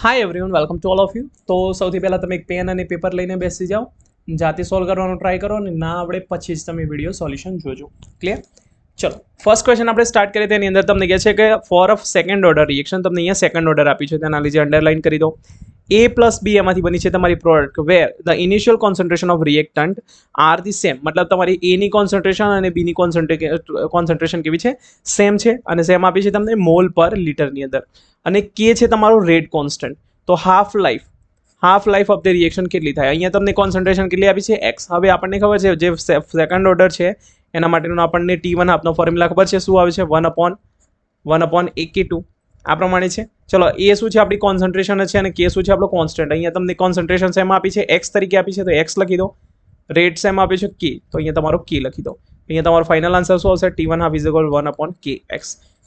Hi everyone welcome to all of you. તો સૌથી પહેલાં તમે એક પેન અને પેપર લઈને બેસી જાઓ, જાતે સોલ્વ કરવાનો ટ્રાય કરો અને ના આવડે પછી જ તમે વિડીયો સોલ્યુશન જોજો. ક્લિયર? ચલો ફર્સ્ટ ક્વેશ્ચન આપણે સ્ટાર્ટ કરીએ. તેની અંદર તમને કહે છે કે for of second order reaction, તમને અહીંયા સેકન્ડ ઓર્ડર આપી છે, તેના લીધે અંડરલાઇન કરી દો. A પ્લસ બી એમાંથી બની છે તમારી product where the initial concentration of reactant are the same. મતલબ તમારી એની કોન્સન્ટ્રેશન અને બીની કોન્સન્ટ્રેશન કેવી છે? સેમ છે. અને સેમ આપી છે તમને મોલ પર લીટરની અંદર. અને કે છે તમારું રેટ કોન્સ્ટન્ટ. તો half life of the reaction કેટલી થાય? અહીંયા તમને કોન્સન્ટ્રેશન કેટલી આપી છે? એક્સ. હવે આપણને ખબર છે જે સેકન્ડ ઓર્ડર છે એના માટેનો આપણને T1 હાફનો ફોર્મ્યુલા ખબર છે, શું આવે છે? 1/AK2 આ પ્રમાણે છે. ચલો એ શું છે? આપણી કોન્સન્ટ્રેશન છે અને કે શું છે? આપણો કોન્સ્ટન્ટ. અહીંયા તમને કોન્સન્ટ્રેશન શેમાં આપી છે? એક્સ તરીકે આપી છે, તો એક્સ લખી દો. રેટ શેમાં આપી છે? કે, તો અહીંયા તમારો કે લખી દો. અહીંયા તમારો ફાઇનલ આન્સર શું આવશે? T1 half is equal 1/KX.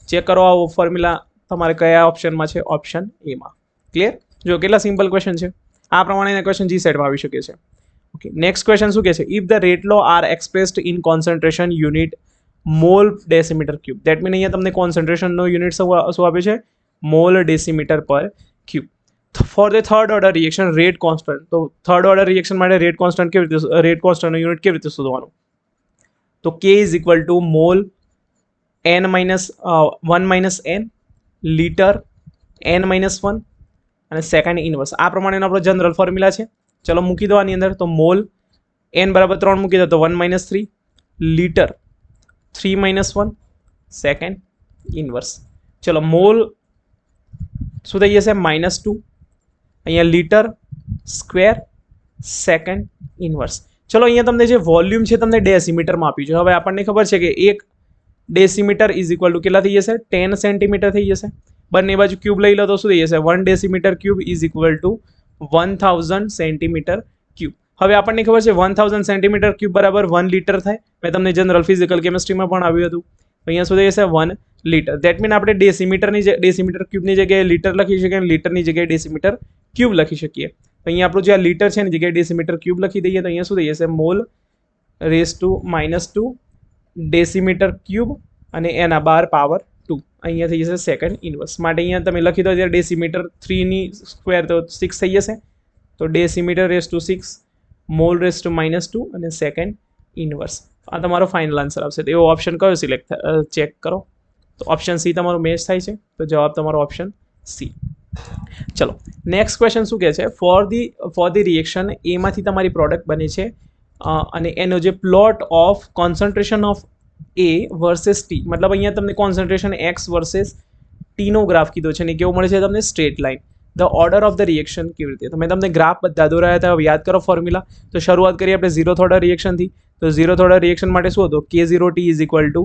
Check કરો આવો ફોર્મ્યુલા તમારે કયા ઓપ્શનમાં છે? ઓપ્શન એમાં. ક્લિયર? જો કેટલા સિમ્પલ ક્વેશ્ચન છે. આ પ્રમાણેના ક્વેશ્ચન જી સેટમાં આવી શકે છે. ઓકે, નેક્સ્ટ ક્વેશ્ચન શું કહે છે? If the rate law are expressed in concentration unit mole decimeter cube. That mean અહીંયા તમને કોન્સન્ટ્રેશનનો યુનિટ શું આપ્યું છે? મોલ ડેસીમીટર પર cube. For the third order reaction rate constant. તો થર્ડ ઓર્ડર રિએક્શન માટે રેટ કોન્સ્ટન્ટ કેવી રીતે, રેટ કોન્સ્ટન્ટનો યુનિટ કેવી રીતે શોધવાનું? તો કે is equal to mole n minus 1 minus n litre n-1 અને સેકન્ડ ઇનવર્સ. આ પ્રમાણેનો આપણો જનરલ ફોર્મ્યુલા છે. ચલો મૂકી દો આની અંદર. તો મોલ n બરાબર 3 મૂકી દો તો 1 - 3 લીટર 3 - 1 સેકન્ડ ઇનવર્સ. ચલો મોલ શું થઈ જશે? -2 અહીંયા લીટર સ્ક્વેર સેકન્ડ ઇનવર્સ. ચલો અહીંયા તમને જે વોલ્યુમ છે તમને ડેસીમીટરમાં આપ્યું છે. હવે આપણને ખબર છે કે 1 ડેસીમીટર ઇઝ ઇક્વલ ટુ કેટલા થઈ જશે? 10 સેન્ટીમીટર થઈ જશે. બંને બાજુ ક્યુબ લઈ લો તો શું થઈ જશે? 1 decimetre cube is equal two 1000 centimetre cube. હવે આપણને ખબર છે 1000 સેન્ટીમીટર ક્યુબ બરાબર 1 લીટર થાય. મેં તમને જનરલ ફિઝિકલ કેમિસ્ટ્રીમાં પણ આવ્યું હતું. અહીંયા શું થઈ જશે? 1 લીટર. દેટ મીન આપણે ડેસીમીટર ક્યુબની જગ્યાએ લીટર લખી શકીએ અને લીટરની જગ્યાએ ડેસીમીટર ક્યુબ લખી શકીએ. તો અહીંયા આપણું જે આ લીટર છે એની જગ્યાએ ડેસીમીટર ક્યુબ લખી દઈએ તો અહીંયા શું થઈ જશે? મોલ (-2) ડેસીમીટર ક્યુબ અને એના 12 પાવર 2 અહીંયા થઈ જશે સેકન્ડ ઇનવર્સ. માટે અહીંયા તમે લખી દો ત્યારે ડેસીમીટર 3 સ્ક્વેર તો 6 થઈ જશે. તો ડેસીમીટર (6) મોલ (-2) અને સેકન્ડ ઇનવર્સ. આ તમારો ફાઇનલ આન્સર આવશે. તો એવો ઓપ્શન કયો સિલેક્ટ ચેક કરો. તો ઓપ્શન સી તમારો મેચ થાય છે. તો જવાબ તમારો ઓપ્શન સી. ચલો નેક્સ્ટ ક્વેશ્ચન શું કહે છે? ફોર ધી રિએક્શન એમાંથી તમારી પ્રોડક્ટ બને છે અને એનો જે plot of concentration of A versus T, મતલબ અહીંયા તમને કોન્સન્ટ્રેશન એક્સ વર્સેસ ટીનો ગ્રાફ કીધો છે ને કેવું મળે છે તમને? Straight line. The order of the reaction કેવી રીતે? તો મેં તમને ગ્રાફ બધા દોરાયા હતા. યાદ કરો ફોર્મ્યુલા. તો શરૂઆત કરીએ આપણે 0th ઓર્ડર રિએક્શનથી. તો 0th ઓર્ડર રિએક્શન માટે શું હતું? K0T ઇઝ ઇક્વલ ટુ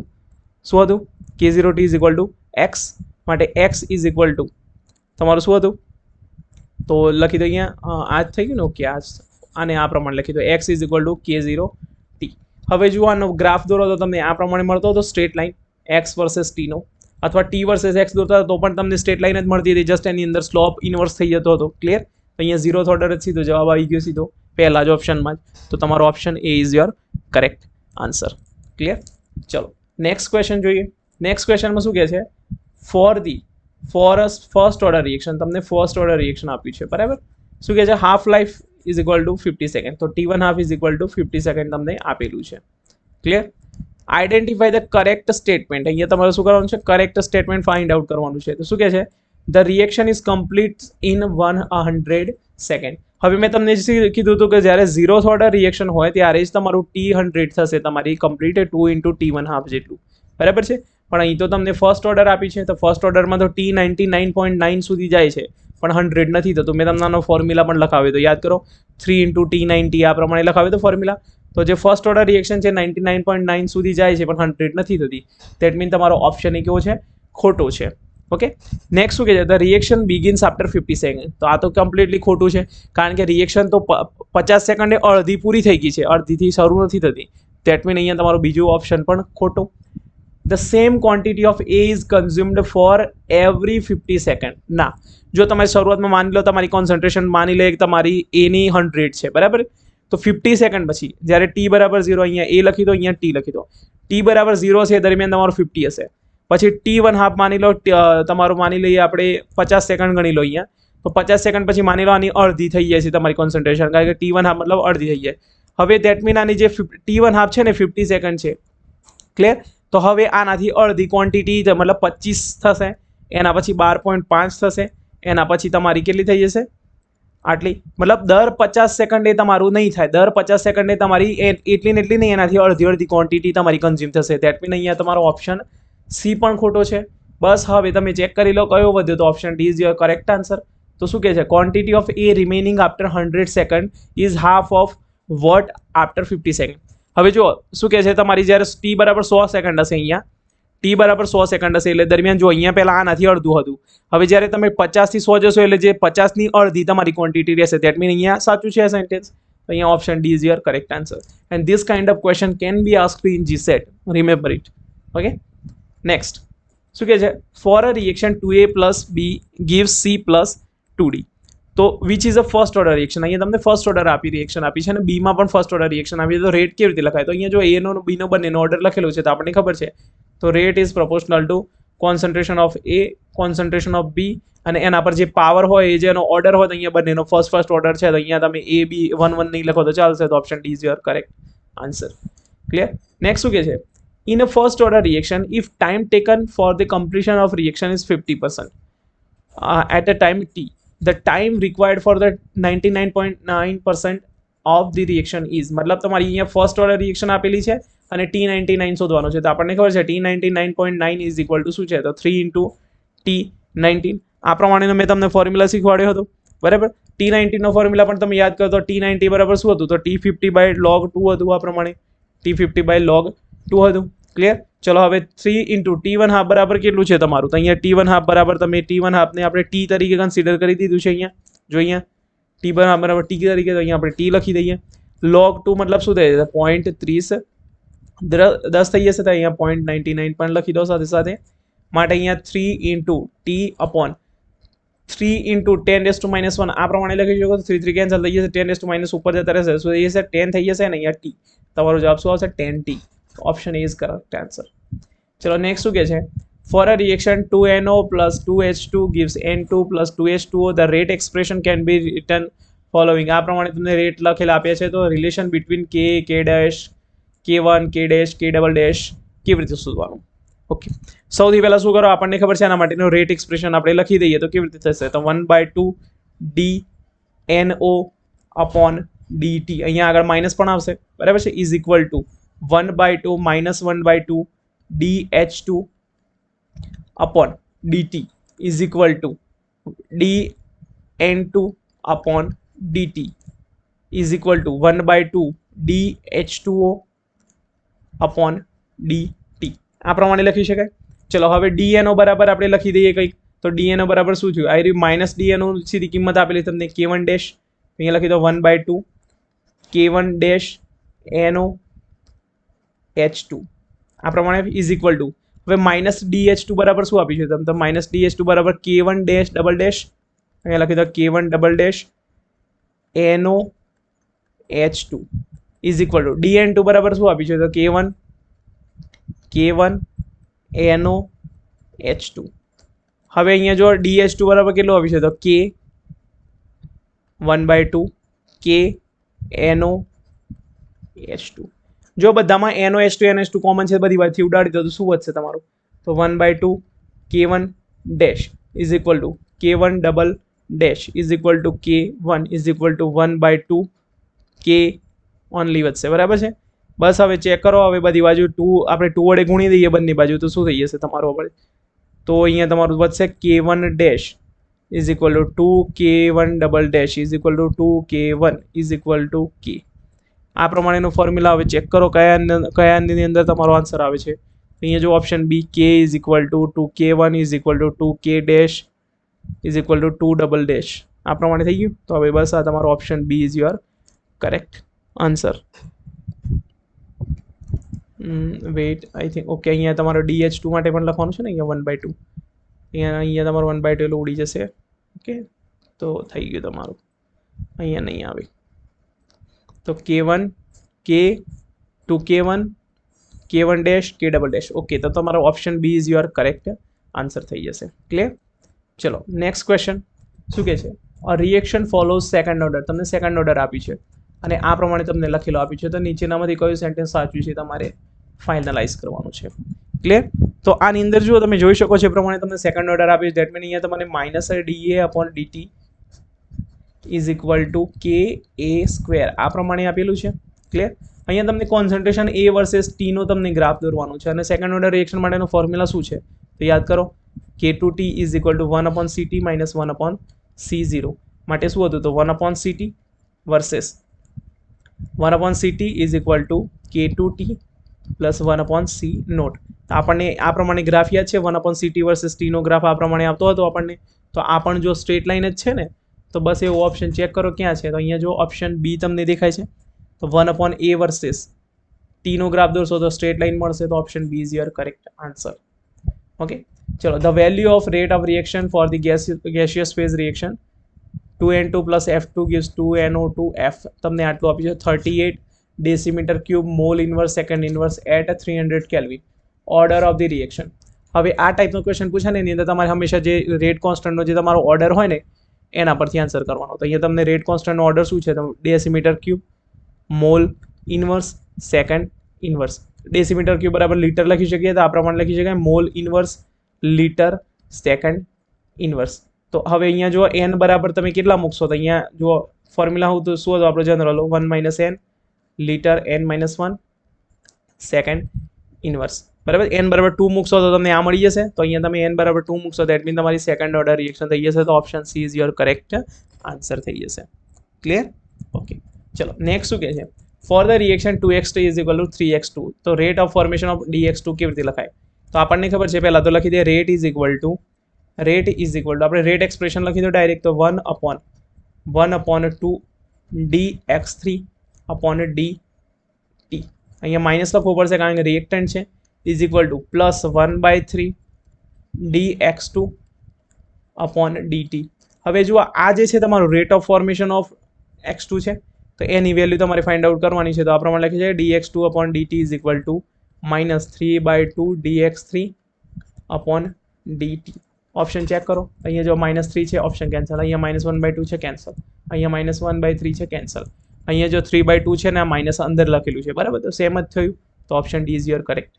શું હતું? K0T is equal two x. માટે એક્સ ઇઝ ઇક્વલ ટુ તમારું શું હતું? તો લખી દો અહીંયા આ જ થઈ ગયું ને. ઓકે, આને આ પ્રમાણે લખી દો. X is equal two K0T. હવે જુઓ આનો ગ્રાફ દોરો તો તમને આ પ્રમાણે મળતો હતો સ્ટ્રેટ લાઇન એક્સ વર્સેસ ટીનો, અથવા ટી વર્સેસ એક્સ દોરતા તો પણ તમને સ્ટ્રેટ લાઇન જ મળતી હતી. જસ્ટ એની અંદર સ્લોપ ઇનવર્સ થઈ જતો હતો. ક્લિયર? તો અહીંયા 0th ઓર્ડર જ સીધો જવાબ આવી ગયો સીધો પહેલા જ ઓપ્શનમાં જ. તો તમારો option A is your correct answer. Clear? ચલો નેક્સ્ટ ક્વેશ્ચન જોઈએ. નેક્સ્ટ ક્વેશ્ચનમાં શું કહે છે? ફર્સ્ટ ઓર્ડર રિએક્શન, તમને ફર્સ્ટ ઓર્ડર રિએક્શન આપ્યું છે બરાબર. શું કહે છે? Half life is equal two 50 second. તો T1 half is equal two 50 second તમને આપેલું છે. Clear? Identify the correct statement. અહીંયા તમારે શું કરવાનું છે? કરેક્ટ સ્ટેટમેન્ટ ફાઇન્ડ આઉટ કરવાનું છે. તો શું કહે છે? The reaction is complete in 100 second. હવે મેં તમને કીધું હતું કે જ્યારે 0th ઓર્ડર રિએક્શન હોય ત્યારે જ તમારું T100 થશે, તમારી કમ્પ્લીટ 2 × T1 હાફ જેટલું. બરાબર છે? પણ અહીં તો તમને ફર્સ્ટ ઓર્ડર આપી છે. તો ફર્સ્ટ ઓર્ડરમાં તો T99.9 સુધી જાય છે પણ 100 નથી થતું. મેં તમને આનો ફોર્મ્યુલા પણ લખાવ્યો તો યાદ કરો. 3 × T90 આ પ્રમાણે લખાવ્યો તો ફોર્મ્યુલા. તો જે ફર્સ્ટ ઓર્ડર રિએક્શન છે 99.9 સુધી જાય છે પણ 100 નથી થતી. દેટ મીન તમારો ઓપ્શન એ કેવો છે? ખોટો છે. ઓકે, નેક્સ્ટ શું કહે છે? The reaction begins after 50 second. તો આ તો કમ્પ્લીટલી ખોટું છે, કારણ કે રિએક્શન તો 50 સેકન્ડે અડધી પૂરી થઈ ગઈ છે, અડધીથી શરૂ નથી થતી. દેટ મીન અહીંયા તમારો બીજો ઓપ્શન પણ ખોટો. The same quantity of A is consumed for every 50 second. ના, જો તમે શરૂઆતમાં માની લો તમારી કોન્સન્ટ્રેશન માની લે કે તમારી એની 100 છે બરાબર. તો 50 સેકન્ડ પછી જ્યારે T બરાબર 0 અહીંયા એ લખી દો, અહીંયા T લખી દો. T બરાબર 0 છે દરમિયાન તમારું 50 હશે. પછી T1 હાફ માની લો, તમારું માની લઈએ આપણે 50 સેકન્ડ ગણી લો અહીંયા. તો 50 સેકન્ડ પછી માની લો આની અડધી થઈ જાય છે તમારી કોન્સન્ટ્રેશન, કારણ કે T1 હાફ મતલબ અડધી થઈ જાય. હવે દેટ મીન આની જે T1 હાફ છે ને 50 સેકન્ડ છે, ક્લિયર. તો હવે આનાથી અડધી ક્વોન્ટિટી મતલબ 25 થશે, એના પછી 12.5 થશે, એના પછી તમારી કેટલી થઈ જશે આટલી. મતલબ દર 50 સેકન્ડે તમારું નહીં થાય, દર 50 સેકન્ડે તમારી એટલી ને એટલી નહીં, એનાથી અડધી ક્વોન્ટિટી તમારી કન્ઝ્યુમ થશે. દેટ મીન અહીંયા તમારો ઓપ્શન સી પણ ખોટો છે. બસ હવે તમે ચેક કરી લો કયો વધ્યો, તો option D is your correct answer. તો શું કહે છે, quantity of A remaining after 100 second is half of what after 50 second. હવે જો શું કહે છે, તમારી જ્યારે ટી બરાબર 100 સેકન્ડ હશે, અહીંયા ટી બરાબર 100 સેકન્ડ હશે એટલે દરમિયાન જો અહીંયા પહેલાં આનાથી અડધું હતું, હવે જ્યારે તમે 50 થી 100 જશો એટલે જે 50 ની અડધી તમારી ક્વોન્ટિટી રહેશે. દેટ મીન અહીંયા સાચું છે આ સેન્ટેન્સ. તો અહીંયા option D is your correct answer. And this kind of question can be asked in GSET, remember it. Okay, next શું કહે છે, for a reaction 2a plus B gives c plus 2d. તો which is a first order reaction. અહીંયા તમને first order reaction આપી છે અને બીમાં પણ ફર્સ્ટ ઓર્ડર રિએક્શન આપી છે. તો રેટ કેવી રીતે લખાય, તો અહીંયા જો a નો b નો બંનેનો ઓર્ડર લખેલું છે તો આપણને ખબર છે. તો rate is proportional to concentration of A, concentration of B, અને એના પર જે પાવર હોય એ જેનો ઓર્ડર હોય તો અહીંયા બંનેનો ફર્સ્ટ ઓર્ડર છે, તો અહીંયા તમે a b 1 1 નહીં લખો તો ચાલશે. તો option D is your correct answer. Clear. Next શું કહે છે, in a first order reaction if time taken for the completion of reaction is 50% at a time t, the time required for the 99.9% of the reaction is. मतलब તમારી અહીંયા first order reaction આપેલી છે અને T99 શોધવાનો છે. તો આપણને ખબર છે T99.9 ઇઝ ઇક્વલ ટુ શું છે, તો 3 into T19. આ પ્રમાણેનો મેં તમને ફોર્મ્યુલા શીખવાડ્યો હતો, બરાબર. T19 નો ફોર્મ્યુલા પણ તમે યાદ કરો તો T90 બરાબર શું હતું, તો T50/log2 હતું. આ પ્રમાણે T50/log2 હતું. ક્લિયર. ચલો હવે 3 into T1 હાફ બરાબર કેટલું છે તમારું, તો અહીંયા T1 હાફ બરાબર તમે T1 હાફને આપણે ટી તરીકે કન્સિડર કરી દીધું છે. અહીંયા જો અહીંયા T1 હાફ બરાબર ટી તરીકે, તો અહીંયા આપણે ટી લખી દઈએ. log2 મતલબ શું થાય, 0.30 10 થઈ જશે, તો અહીંયા 0.99 પણ લખી દો સાથે સાથે. માટે અહીંયા 3 into T upon 3 into 10⁻⁻1 આ પ્રમાણે લખી શકો. તો 3 3 કેન્સલ થઈ જશે, 10⁻⁻ ઉપર જતા રહેશે, શું થઈ જશે 10 થઈ જશે, અને અહીંયા ટી તમારો જવાબ શું આવશે 10T. Option A is correct answer. ચલો નેક્સ્ટ શું કહે છે, for a reaction 2NO plus 2H2 gives N2 plus 2H2O, the rate expression can be written following. આ પ્રમાણે તમને રેટ લખેલા આપ્યા છે. તો relation between K, K dash, K1, K dash, K double dash કેવી રીતે શોધવાનું. ઓકે, સૌથી પહેલાં શું કરો, આપણને ખબર છે આના માટેનો રેટ એક્સપ્રેશન આપણે લખી દઈએ તો કેવી રીતે થશે, તો 1/2 DNO upon DT, અહીંયા આગળ માઇનસ પણ આવશે, બરાબર છે, is equal to 1/2 minus 1/2 dH2 upon dt is equal to dN2 upon dt is equal to 1/2 dH2O upon dt. આ પ્રમાણે લખી શકાય. ચલો હવે DNO બરાબર આપણે લખી દઈએ કંઈક. તો DNO બરાબર શું થયું, આ રહ્યું માઇનસ DNO સીધી કિંમત આપેલી તમને K1 ડેશ, અહીંયા લખી દો 1/2 K1 ડેશ NO H2 આ પ્રમાણે ઇઝ ઇક્વલ ટુ હવે માઇનસ DH2 બરાબર શું આપી છે તમે, તો માઇનસ DH2 બરાબર K1 ડેશ ડબલ ડેશ, અહીંયા લખી દો K1 double dash NO H2 is equal two DN2 બરાબર શું આપી છે, તો K1 NO H2. હવે અહીંયા જો DH2 બરાબર કેટલું આપી છે, તો K 1/2 K NO H2. જો બધામાં NO H2 કોમન છે, બધી બાજુથી ઉડાડી દો તો શું વધશે તમારું, તો 1/2 K1 dash is equal two K1 double dash is equal two K1 is equal to 1/2 K only વધશે, બરાબર છે. બસ હવે ચેક કરો, હવે બધી બાજુ 2 આપણે 2 વડે ગુણી દઈએ બંને બાજુ તો શું થઈ જશે તમારું આપણે, તો અહીંયા તમારું વધશે K1 dash is equal to 2 K1 double dash is equal to 2 K1 is equal two K. આ પ્રમાણેનો ફોર્મ્યુલા હવે ચેક કરો કયાની અંદર તમારો આન્સર આવે છે. અહીંયા જો option B K is equal to 2K1 is equal to 2K dash is equal to 2 double dash આ પ્રમાણે થઈ ગયું. તો હવે બસ આ તમારો option B is your correct answer. Wait I think okay, અહીંયા તમારો DH2 માટે પણ લખવાનું છે ને, અહીંયા 1/2, અહીંયા તમારું 1/2 એટલે ઉડી જશે. ઓકે, તો થઈ ગયું તમારું, અહીંયા નહીં આવે તો K1 K 2K1 K1 dash K double dash. Okay, તો તમારો option B is your correct answer થઈ જશે. ક્લિયર. ચલો નેક્સ્ટ ક્વેશ્ચન. શું કહે છે રિએક્શન ફોલોઝ સેકન્ડ ઓર્ડર, તમને સેકન્ડ ઓર્ડર આપી છે અને આ પ્રમાણે તમને લખેલો આપ્યું છે, તો નીચેનામાંથી કયું સેન્ટેન્સ સાચું છે તમારે ફાઇનલાઇઝ કરવાનું છે. ક્લિયર? તો આની અંદર જો તમે જોઈ શકો છો એ પ્રમાણે તમને સેકન્ડ ઓર્ડર આપ્યું છે. ડેટ મીન અહીંયા તમને -dA/dt is equal to KA² આ પ્રમાણે આપેલું છે. ક્લિયર? અહીંયા તમને કોન્સન્ટ્રેશન A વર્સેસ T નો તમને ગ્રાફ દોરવાનો છે અને સેકન્ડ ઓર્ડર રિએક્શન માટેનો ફોર્મ્યુલા શું છે તો યાદ કરો, K2T is equal two 1/CT - 1/C0 માટે શું હતું તો 1/CT versus 1/CT is equal two K2T plus 1/C0. આપણને આ પ્રમાણે ગ્રાફ યાદ છે, 1/CT વર્સેસ T નો ગ્રાફ આ પ્રમાણે આપતો હતો આપણને. તો આ પણ જો સ્ટ્રેટ લાઇન જ છે ને, તો બસ એવો ઓપ્શન ચેક કરો ક્યાં છે. તો અહીંયા જો ઓપ્શન બી તમને દેખાય છે, તો 1/A વર્સેસ T નો ગ્રાફ દોરશો તો સ્ટ્રેટ લાઇન મળશે, તો option B is your correct answer. Okay, ચલો the value of rate of reaction for the gaseous phase reaction 2N2 plus F2 gives 2NO2F તમને આટલું આપ્યું છે 38 decimetre cube mole inverse second inverse at 300 kelvin. Order of the reaction. હવે આ ટાઈપનો question પૂછે ને એની અંદર તમારે હંમેશા જે રેટ કોન્સ્ટન્ટનો જે તમારો ઓર્ડર હોય ને એના પરથી આન્સર કરવાનો. તો અહીંયા તમને રેટ કોન્સ્ટન્ટનો ઓર્ડર શું છે તો decimetre cube mole inverse second inverse. Decimetre cube બરાબર લીટર લખી શકીએ તો આ પ્રમાણે લખી શકાય, mall inverse litre second inverse. તો હવે અહીંયા જો n બરાબર તમે કેટલા મૂકશો તો અહીંયા જો ફોર્મ્યુલા હું તો શું હતું આપણો general 1 - n litre n-1 second inverse. બરાબર, n બરાબર 2 મૂકશો તો તમને આ મળી જશે. તો અહીંયા તમે n બરાબર 2 મૂકશો દેટ મીન તમારી સેકન્ડ ઓર્ડર રિએક્શન થઈ જશે. તો option C is your correct answer થઈ જશે. ક્લિયર? ઓકે, ચલો નેક્સ્ટ શું કહે છે, for the reaction 2x3 is equal two 3x2 તો rate of formation of dx2 કેવી રીતે લખાય તો આપણને ખબર છે, પહેલાં તો લખી દે રેટ ઇઝ ઇક્વલ ટુ આપણે રેટ એક્સપ્રેશન લખી દો ડાયરેક્ટ, તો 1/2 dx3 અપોન dt. અહીંયા માઇનસ લખવું પડશે કારણ કે રિએક્ટન્ટ છે, is equal two plus 1/3 dx2 upon dt. હવે જુઓ આ જે છે તમારું rate of formation of x2 છે, તો એની વેલ્યુ તમારે ફાઇન્ડ આઉટ કરવાની છે. તો આ પ્રમાણે લખી છે dx2 upon dt is equal two -3/2 dx3 upon dt. Option check કરો, અહીંયા જો -3 છે ઓપ્શન કેન્સલ, અહીંયા -1/2 છે કેન્સલ, અહીંયા -1/3 છે કેન્સલ, અહીંયા જો 3/2 છે ને આ માઇનસ અંદર લખેલું છે, બરાબર, તો સેમ જ થયું. તો option D is your correct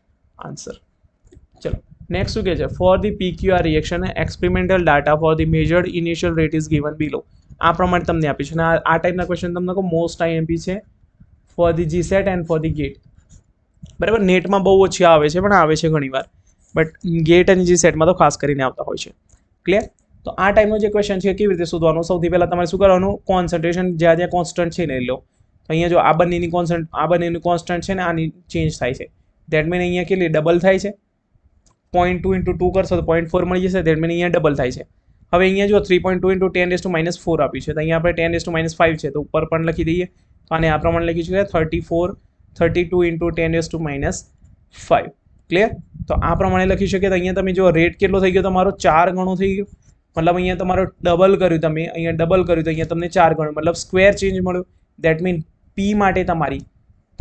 answer. ચલો નેક્સ્ટ શું કહે છે, for the PQR reaction experimental data for the measured initial rate is given below. આ પ્રમાણે તમને આપી છે અને આ ટાઈપના ક્વેશ્ચન તમને કહો મોસ્ટ IMP છે for the GSET and for the GATE. બરાબર, નેટમાં બહુ ઓછી આવે છે પણ આવે છે ઘણીવાર, બટ ગેટ અને GSETમાં તો ખાસ કરીને આવતા હોય છે. ક્લિયર? તો આ ટાઈપનો જે ક્વેશ્ચન છે કેવી રીતે શોધવાનું, સૌથી પહેલાં તમારે શું કરવાનું, કોન્સન્ટ્રેશન જ્યાં જ્યાં કોન્સ્ટન્ટ છે ને લઈ લો. તો અહીંયા જો આ બંનેની કોન્સ્ટન્ટ છે ને આની ચેન્જ થાય છે, દેટ મીન અહીંયા કેટલી ડબલ થાય છે, 0.2 × 2 કરશો તો 0.4 મળી જશે, દેટ મીન અહીંયા ડબલ થાય છે. હવે અહીંયા જો 3.2 × 10⁻⁴ આપ્યું છે, તો અહીંયા આપણે 10⁻⁵ છે તો ઉપર પણ લખી દઈએ. તો આને આ પ્રમાણે લખી શકીએ 32 × 10⁻⁵. ક્લિયર? તો આ પ્રમાણે લખી શકીએ. તો અહીંયા તમે જો રેટ કેટલો થઈ ગયો તમારો 4 ગણો થઈ ગયો, મતલબ અહીંયા તમારો ડબલ કર્યું, તમે અહીંયા ડબલ કર્યું તો અહીંયા તમને 4 ગણું મતલબ સ્ક્વેર ચેન્જ મળ્યું. દેટ મીન પી માટે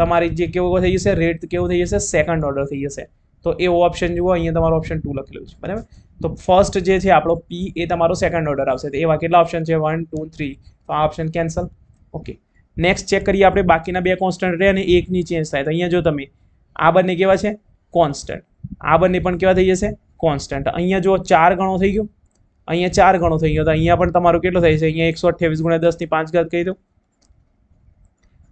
તમારી જે કેવો થઈ જશે, રેટ કેવો થઈ જશે, સેકન્ડ ઓર્ડર થઈ જશે. તો એવો ઓપ્શન જુઓ, અહીંયા તમારો ઓપ્શન 2 લખેલું છે, બરાબર. તો ફર્સ્ટ જે છે આપણો પી એ તમારો સેકન્ડ ઓર્ડર આવશે. તો એવા કેટલા ઓપ્શન છે 1 2 3, તો આ option cancel. Okay, next check કરીએ આપણે, બાકીના બે કોન્સ્ટન્ટ રહે અને એકની ચેન્જ થાય. તો અહીંયા જો તમે આ બંને કેવા છે કોન્સ્ટન્ટ, આ બંને પણ કેવા થઈ જશે કોન્સ્ટન્ટ. અહીંયા જો 4 ગણો થઈ ગયો, અહીંયા 4 ગણો થઈ ગયો, તો અહીંયા પણ તમારું કેટલો થાય છે, અહીંયા 128 × 10⁵ કહી દો,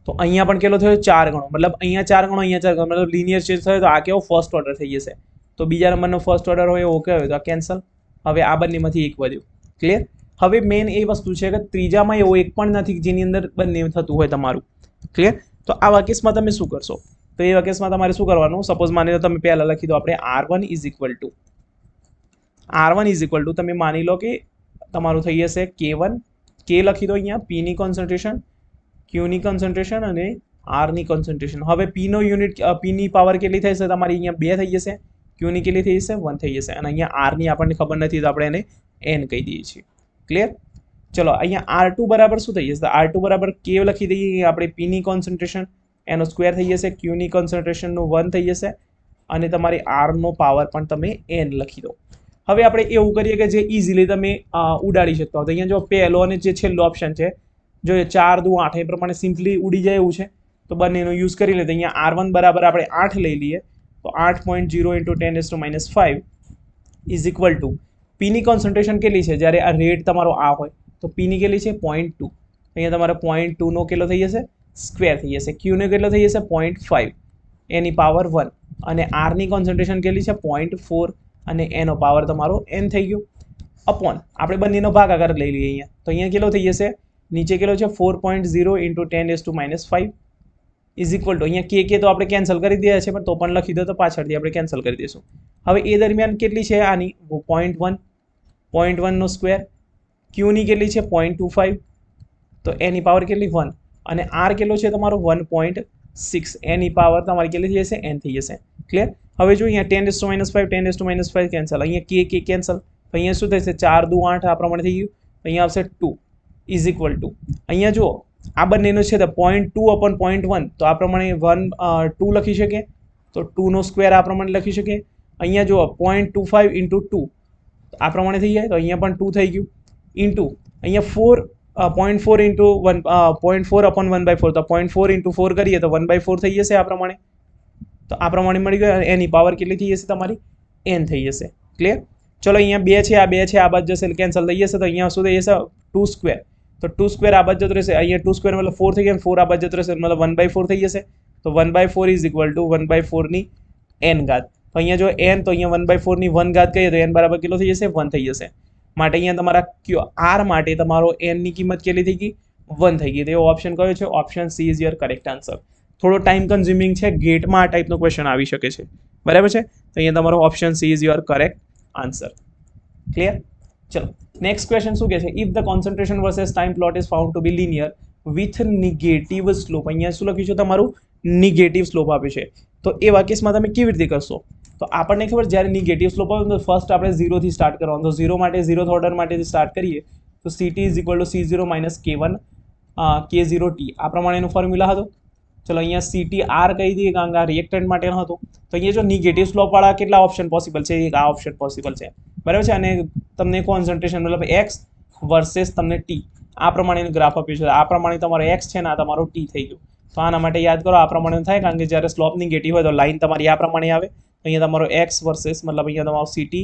તો અહીંયા પણ કેટલો થયો 4 ગણો, મતલબ અહીંયા 4 ગણો, અહીંયા 4 ગણો, મતલબ લિનિયર ચેન્જ થયો. તો આ કેવો ફર્સ્ટ ઓર્ડર થઈ જશે. તો બીજા નંબરનો ફર્સ્ટ ઓર્ડર હોય એવો કયો, તો આ કેન્સલ. હવે આ બંનેમાંથી એક વધ્યું. ક્લિયર? હવે મેઇન એ વસ્તુ છે કે ત્રીજામાં એવો એક પણ નથી જેની અંદર બંને થતું હોય તમારું. ક્લિયર? તો આવા કેસમાં તમે શું કરશો, તો એવા કેસમાં તમારે શું કરવાનું, સપોઝ માની લો તમે પહેલાં લખી દો આપણે R1 ઇઝ ઇક્વલ ટુ તમે માની લો કે તમારું થઈ જશે K1, K લખી દો અહીંયા, પીની કોન્સન્ટ્રેશન, ક્યુની કોન્સન્ટ્રેશન અને આરની કોન્સન્ટ્રેશન. હવે પીનો યુનિટ, પીની પાવર કેટલી થઈ જશે તમારી, અહીંયા 2 થઈ જશે, ક્યુની કેટલી થઈ જશે 1 થઈ જશે, અને અહીંયા આરની આપણને ખબર નથી તો આપણે એને n કહી દઈએ છીએ. ક્લિયર? ચલો અહીંયા R2 બરાબર શું થઈ જશે, R2 બરાબર K લખી દઈએ આપણે, પીની કોન્સન્ટ્રેશન એનો સ્ક્વેર થઈ જશે, ક્યુની કોન્સન્ટ્રેશનનું 1 થઈ જશે, અને તમારી આરનો પાવર પણ તમે n લખી દો. હવે આપણે એવું કરીએ કે જે ઇઝીલી તમે ઉડાડી શકતા હો. તો અહીંયા જો પહેલો અને જે છેલ્લો ઓપ્શન છે, જો 4 દુ 8 એ પ્રમાણે સિમ્પલી ઉડી જાય એવું છે. તો બંનેનો યુઝ કરી લે. તો અહીંયા R1 બરાબર આપણે 8 લઈ લઈએ. તો 8.0 × 10⁻5 ઇઝ ઇક્વલ ટુ પીની કોન્સન્ટ્રેશન કેટલી છે જ્યારે આ રેટ તમારો આ હોય તો પીની કેટલી છે 0.2. અહીંયા તમારે 0.2 નો કેટલો થઈ જશે સ્ક્વેર થઈ જશે. ક્યુનો કેટલો થઈ જશે 0.5 એની પાવર 1 અને આરની કોન્સન્ટ્રેશન કેટલી છે 0.4 અને એનો પાવર તમારો n થઈ ગયો અપોન આપણે બંનેનો ભાગાકાર લઈ લઈએ અહીંયા. તો અહીંયા કેટલો થઈ જશે નીચે કેટલો છે 4.0 × 10⁻5 ઇઝ ઇક્વલ ટુ અહીંયા કે તો આપણે કેન્સલ કરી દઈએ છે, પણ તો પણ લખી દો તો પાછળથી આપણે કેન્સલ કરી દઈશું. હવે એ દરમિયાન કેટલી છે આની 0.1 નો સ્ક્વેર, ક્યુની કેટલી છે 0.25 તો એની પાવર કેટલી 1 અને આર કેટલો છે તમારો 1.6 એની પાવર તમારી કેટલી થઈ જશે n થઈ જશે. ક્લિયર? હવે જો અહીંયા 10⁻5 કેન્સલ, અહીંયા કે કેન્સલ, તો અહીંયા શું થશે 4 દુ 8 આ પ્રમાણે થઈ ગયું. અહીંયા આવશે 2 ઇઝ ઇક્વલ ટુ અહીંયા જુઓ આ બંનેનો છે તો 0.2 અપોન 0.1 તો આ પ્રમાણે 2 લખી શકીએ. તો 2 નો સ્ક્વેર આ પ્રમાણે લખી શકીએ. અહીંયા જુઓ 0.25 × 2 આ પ્રમાણે થઈ જાય. તો અહીંયા પણ 2 થઈ ગયું ઇન્ટુ અહીંયા 0.4 × 1 0.4 અપોન 1/4 તો 0.4 × 4 કરીએ તો 1/4 થઈ જશે આ પ્રમાણે. તો આ પ્રમાણે મળી ગયું. એની પાવર કેટલી થઈ જશે તમારી n થઈ જશે. ક્લિયર? ચલો અહીંયા 2 છે, આ 2 છે, આ બાજુ જશે કેન્સલ થઈ જશે. તો અહીંયા શું થઈ જશે 2 સ્ક્વેર. તો 2 સ્ક્વેર આ બાજુ જતો રહેશે. અહીંયા 2 સ્ક્વેર મતલબ 4 થઈ ગયા, 4 આ બાજુ જતો રહેશે મતલબ 1/4 થઈ જશે. તો 1/4 ઇઝ ઇક્વલ ટુ 1/4 ની n ઘાત. તો અહીંયા જો n તો અહીંયા 1/4 ની 1 ઘાત કહીએ તો n બરાબર કેટલો થઈ જશે 1 થઈ જશે. માટે અહીંયા તમારા r માટે તમારો n ની કિંમત કેટલી થઈ ગઈ 1 થઈ ગઈ. તો એવો ઓપ્શન કયો છે? Option C is your correct answer. થોડો ટાઈમ કન્ઝ્યુમિંગ છે, ગેટમાં આ ટાઈપનો ક્વેશ્ચન આવી શકે છે. બરાબર છે? તો અહીંયા તમારો option C is your correct answer. Clear? ચલો નેક્સ્ટ ક્વેશ્ચન શું કહે છે? If the concentration versus time plot is found to be linear with negative slope, અહીંયા શું લખ્યું છે તમારું નિગેટિવ સ્લોપ આપ્યું છે. તો એવા કેસમાં તમે કેવી રીતે કરશો? તો આપણને ખબર જ્યારે નિગેટિવ સ્લોપ આવે તો ફર્સ્ટ આપણે 0 થી સ્ટાર્ટ કરવાનું. તો 0 માટે 0th ઓર્ડર માટે સ્ટાર્ટ કરીએ તો CT is equal to C0 - K1 K0T આ પ્રમાણેનો ફોર્મ્યુલા હતો. ચલો અહીંયા CTR કહી દઈએ કારણ કે આ રિએક્ટન્ટ માટેનો હતો. તો અહીંયા જો નિગેટિવ સ્લોપ વાળા કેટલા ઓપ્શન પોસિબલ છે? એક આ ઓપ્શન પોસિબલ છે. બરાબર છે? અને તમને કોન્સન્ટ્રેશન મતલબ x વર્સેસ તમને t આ પ્રમાણેનું ગ્રાફ આપ્યું છે. આ પ્રમાણે તમારો x છે ને આ તમારો t થઈ ગયું. તો આના માટે યાદ કરો આ પ્રમાણે થાય કારણ કે જ્યારે સ્લોપ નેગેટિવ હોય તો લાઈન તમારી આ પ્રમાણે આવે. અહીંયા તમારો x વર્સેસ મતલબ અહીંયા તમારો CT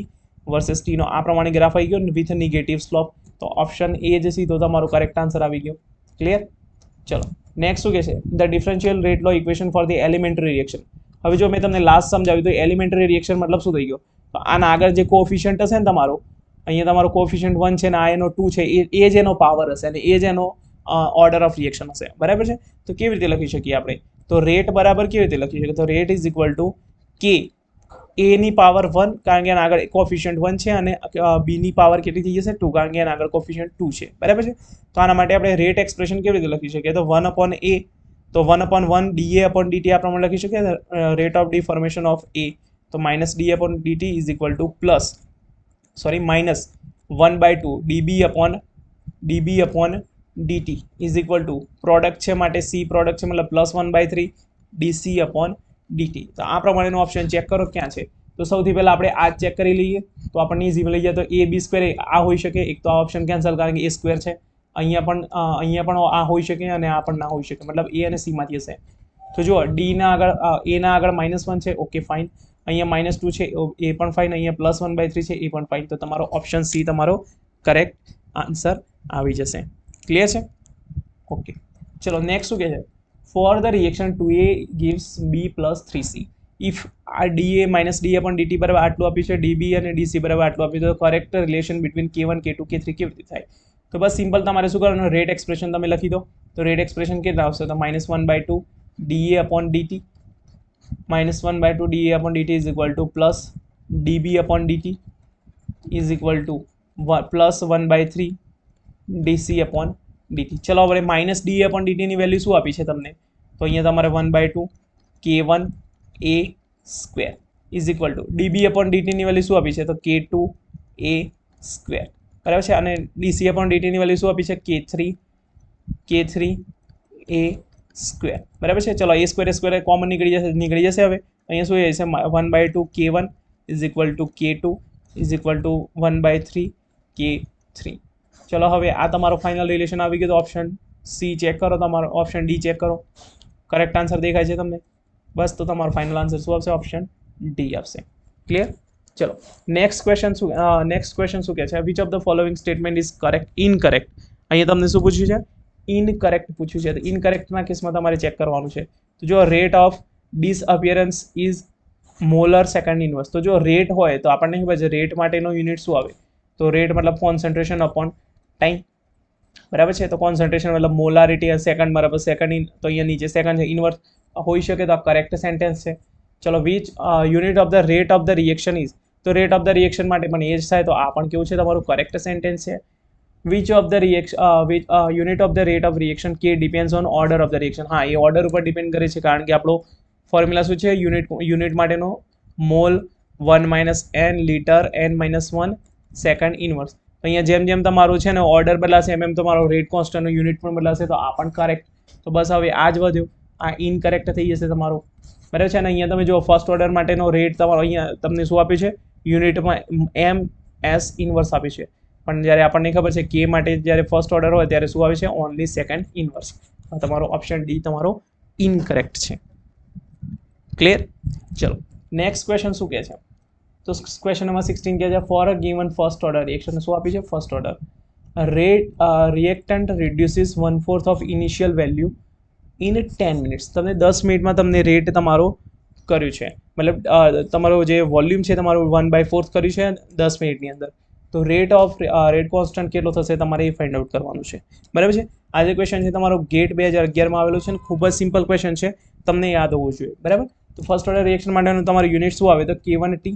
વર્સેસ t નો આ પ્રમાણે ગ્રાફ આવી ગયો વિથ નેગેટિવ સ્લોપ. તો ઓપ્શન એ જે સીધો તમારો કરેક્ટ આન્સર આવી ગયો. ક્લિયર? ચલો નેક્સ્ટ શું કહે છે? The differential rate law equation for the elementary reaction. હવે જો મેં તમને લાસ્ટ સમજાવ્યું તો એલિમેન્ટરી રિએક્શન મતલબ શું થઈ ગયો? તો આના આગળ જે કોએફિશિયન્ટ હશે ને તમારો અહીંયા તમારો કોએફિશિયન્ટ 1 છે ને આ એનો 2 છે એ જ એનો પાવર હશે અને એ જ એનો ઓર્ડર ઓફ રિએક્શન હશે. બરાબર છે? તો કેવી રીતે લખી શકીએ આપણે? તો રેટ બરાબર કેવી રીતે લખી શકીએ? તો રેટ ઇઝ ઇક્વલ ટુ કે એ ની પાવર 1 કારણ કે એના આગળ કોએફિશિયન્ટ 1 છે અને બી ની પાવર કેટલી થઈ જશે 2 કારણ કે એના આગળ કોએફિશિયન્ટ 2 છે. બરાબર છે? તો આના માટે આપણે રેટ એક્સપ્રેશન કેવી રીતે લખી શકીએ? તો 1/a તો 1/1 dA/dt આ પ્રમાણે લખી શકીએ. Rate of deformation of a તો -dA/dt is equal to -1/2 dB/dt is equal two product છે માટે c પ્રોડક્ટ છે મતલબ +1/3 dC/dt. તો આ પ્રમાણેનો ઓપ્શન ચેક કરો ક્યાં છે. તો સૌથી પહેલા આપણે આ ચેક કરી લઈએ તો આપણને ઇઝી મળી જાય. તો ab² આ હોઈ શકે. એક તો આ ઓપ્શન કેન્સલ કારણ કે a² છે. અહીંયા પણ આ હોઈ શકે અને આ પણ ના હોઈ શકે મતલબ a અને c માંથી હશે. તો જુઓ d ના આગળ a ના આગળ -1 છે. Okay fine. અહીંયા -2 છે એ પણ ફાઇન. અહીંયા +1/3 છે એ પણ ફાઇન. તો તમારો ઓપ્શન c તમારો કરેક્ટ આન્સર આવી જશે. ક્લિયર છે? ઓકે ચલો નેક્સ્ટ શું કહે છે? For the reaction 2a gives b + 3c if આ da - dA/dt બરાબર આટલું આપ્યું છે, db અને dc બરાબર આટલું આપ્યું છે, તો correct relation between k1 k2 k3 કેવી રીતે થાય? તો બસ સિમ્પલ તમારે શું કરવાનું? રેટ એક્સપ્રેશન તમે લખી દો. તો રેટ એક્સપ્રેશન કેટલા આવશે? તો -1/2 dA/dt -1/2 dA/dt is equal two plus dB/dt is equal two +1/3 dC/dt. ચલો હવે -dA/dt ની વેલ્યુ શું આપી છે તમને? તો અહીંયા તમારે 1/2 k1 a² is equal two dB/dt ની વેલ્યુ શું આપી છે? તો k2 a². બરાબર છે? અને dC/dt ની વેલ્યુ શું આપી છે? k3 a². બરાબર છે? ચલો a² કોમન નીકળી જશે. હવે અહીંયા શું છે? 1/2 k1 is equal two k2 is equal two 1/3 K3. ચલો હવે આ તમારો ફાઇનલ રિલેશન આવી ગયો. તો ઓપ્શન સી ચેક કરો, તમારો ઓપ્શન ડી ચેક કરો, કરેક્ટ આન્સર દેખાય છે તમને? બસ તો તમારો ફાઇનલ આન્સર શું આવશે? ઓપ્શન ડી આવશે. ક્લિયર? ચલો નેક્સ્ટ ક્વેશ્ચન શું કહે છે? Which of the following statement is correct incorrect? અહીંયા તમને શું પૂછ્યું છે? ઇનકરેક્ટ પૂછ્યું છે. તો ઇનકરેક્ટના કેસમાં તમારે ચેક કરવાનું છે. તો જો rate of disappearance is molar second inverse. તો જો રેટ હોય તો આપણને ખબર છે રેટ માટેનો યુનિટ શું આવે? તો રેટ મતલબ કોન્સન્ટ્રેશન અપોન ટાઈમ, બરાબર છે. તો કોન્સન્ટ્રેશન મતલબ મોલારિટી, સેકન્ડ બરાબર સેકન્ડ ઇન, તો અહીંયા નીચે સેકન્ડ છે, ઇનવર્સ હોઈ શકે. તો આ કરેક્ટ સેન્ટેન્સ છે. ચલો which unit of the rate of the reaction is? તો રેટ ઓફ ધ રિએક્શન માટે પણ એ જ થાય. તો આ પણ કેવું છે? તમારું કરેક્ટ સેન્ટેન્સ છે. Which of the unit of the rate of reaction કે depends on order of the reaction. હા, એ ઓર્ડર ઉપર ડિપેન્ડ કરે છે, કારણ કે આપણો ફોર્મ્યુલા શું છે? યુનિટ માટેનો mall 1 - n litre n-1 second inverse. અહીંયા જેમ જેમ તમારું છે ને ઓર્ડર બદલાશે એમ તમારો રેટ કોન્સ્ટન્ટનો યુનિટ પણ બદલાશે. તો આ પણ કરેક્ટ. તો બસ હવે આ જ વધ્યું, આ ઇનકરેક્ટ થઈ જશે તમારું, બરાબર છે. અને અહીંયા તમે જો ફર્સ્ટ ઓર્ડર માટેનો રેટ તમારો અહીંયા તમને શું આપ્યું છે? યુનિટમાં MS ઇનવર્સ આપ્યું છે. પણ જ્યારે આપણને ખબર છે કે માટે જ્યારે ફર્સ્ટ ઓર્ડર હોય ત્યારે શું આવે છે? Only second inverse. તમારો ઓપ્શન ડી તમારો ઇનકરેક્ટ છે. ક્લિયર? ચલો નેક્સ્ટ ક્વેશ્ચન શું કહે છે? તો ક્વેશ્ચન નંબર 16 કહે છે for a given first order reaction. શું આપ્યું છે? First order reactant reduces 1/4 of initial value in 10 minutes. તમને 10 મિનિટમાં તમને રેટ તમારો કર્યું છે, મતલબ તમારો જે વોલ્યુમ છે તમારું 1/4 કર્યું છે 10 મિનિટની અંદર. તો રેટ કોન્સ્ટન્ટ કેટલો થશે તમારે એ ફાઇન્ડ આઉટ કરવાનું છે, બરાબર છે. આ જે ક્વેશ્ચન છે તમારો GATE 2011માં આવેલો છે અને ખૂબ જ સિમ્પલ ક્વેશ્ચન છે, તમને યાદ હોવું જોઈએ, બરાબર. તો ફર્સ્ટ ઓર્ડર રિએક્શન માટેનું તમારું યુનિટ શું આવે? તો K1T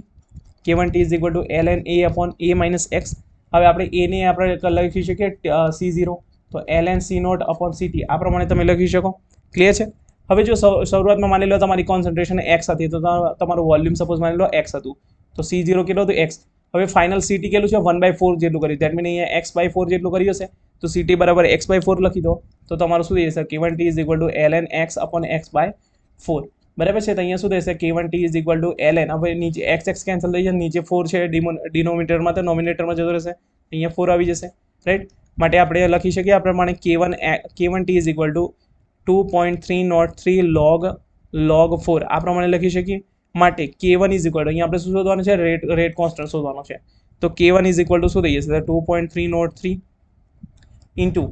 is equal two ln A upon A minus x. હવે આપણે એને આપણે લખી શકીએ C0, તો ln C0 અપોન CT આ પ્રમાણે તમે લખી શકો. ક્લિયર છે? હવે જો શરૂઆતમાં માની લો તમારી કોન્સન્ટ્રેશન x હતી, તો તમારું વોલ્યુમ સપોઝ માની લો x હતું, તો C0 કેટલું હતું? x. હવે ફાઇનલ CT કેટલું છે? 1/4 જેટલું કર્યું, દેટ મીન અહીંયા x/4 જેટલું કર્યું હશે, તો CT બરાબર x/4 લખી દો. તો તમારું શું થઈ જશે? K1T is equal two ln x upon x/4, બરાબર છે. તો અહીંયા શું થશે? K1T is equal two ln, હવે નીચે x કેન્સલ થઈ જશે, નીચે 4 છે ડિનોમિનેટરમાં, તો નોમિનેટરમાં જતો રહેશે, અહીંયા 4 આવી જશે, રાઈટ. માટે આપણે લખી શકીએ આ પ્રમાણે K1T is equal two 2.303 log 4 આ પ્રમાણે લખી શકીએ. માટે K1 ઇઝ ઇક્વલ ટુ અહીંયા આપણે શું શોધવાનું છે? રેટ કોન્સ્ટન્ટ શોધવાનો છે. તો K1 ઇઝ ઇક્વલ ટુ શું થઈ જશે? 2.303 ઇન્ટુ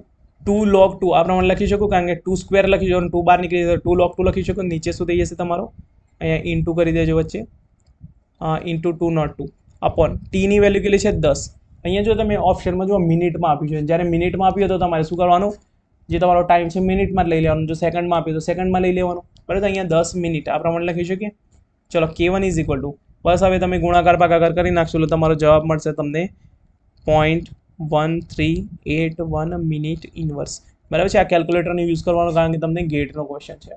2 log 2 આ પ્રમાણે લખી શકું, કારણ કે 2 સ્ક્વેર લખી શકો, 2 બહાર નીકળી જશે, 2 log 2 લખી શકો. નીચે શું થઈ જશે તમારો? અહીંયા ઇન્ટુ કરી દેજો વચ્ચે, ઇન્ટુ 202 અપોન ટીની વેલ્યુ કેટલી છે? 10. અહીંયા જો તમે ઓપ્શનમાં જો મિનિટમાં આપ્યું છે, જ્યારે મિનિટમાં આપ્યું તો તમારે શું કરવાનું? જે તમારો ટાઈમ છે મિનિટમાં જ લઈ લેવાનું, જો સેકન્ડમાં આપ્યું તો સેકન્ડમાં લઈ લેવાનું, બરાબર. અહીંયા 10 મિનિટ આ પ્રમાણે લખી શકીએ. ચલો K1 ઇઝ ઇક્વલ ટુ, બસ હવે તમે ગુણાકાર ભાગાકાર કરી નાખશો એટલે તમારો જવાબ મળશે તમને 0.1381 મિનિટ ઇનવર્સ, બરાબર છે. આ કેલ્ક્યુલેટરનો યુઝ કરવાનો, કારણ કે તમને ગેટનો ક્વેશ્ચન છે,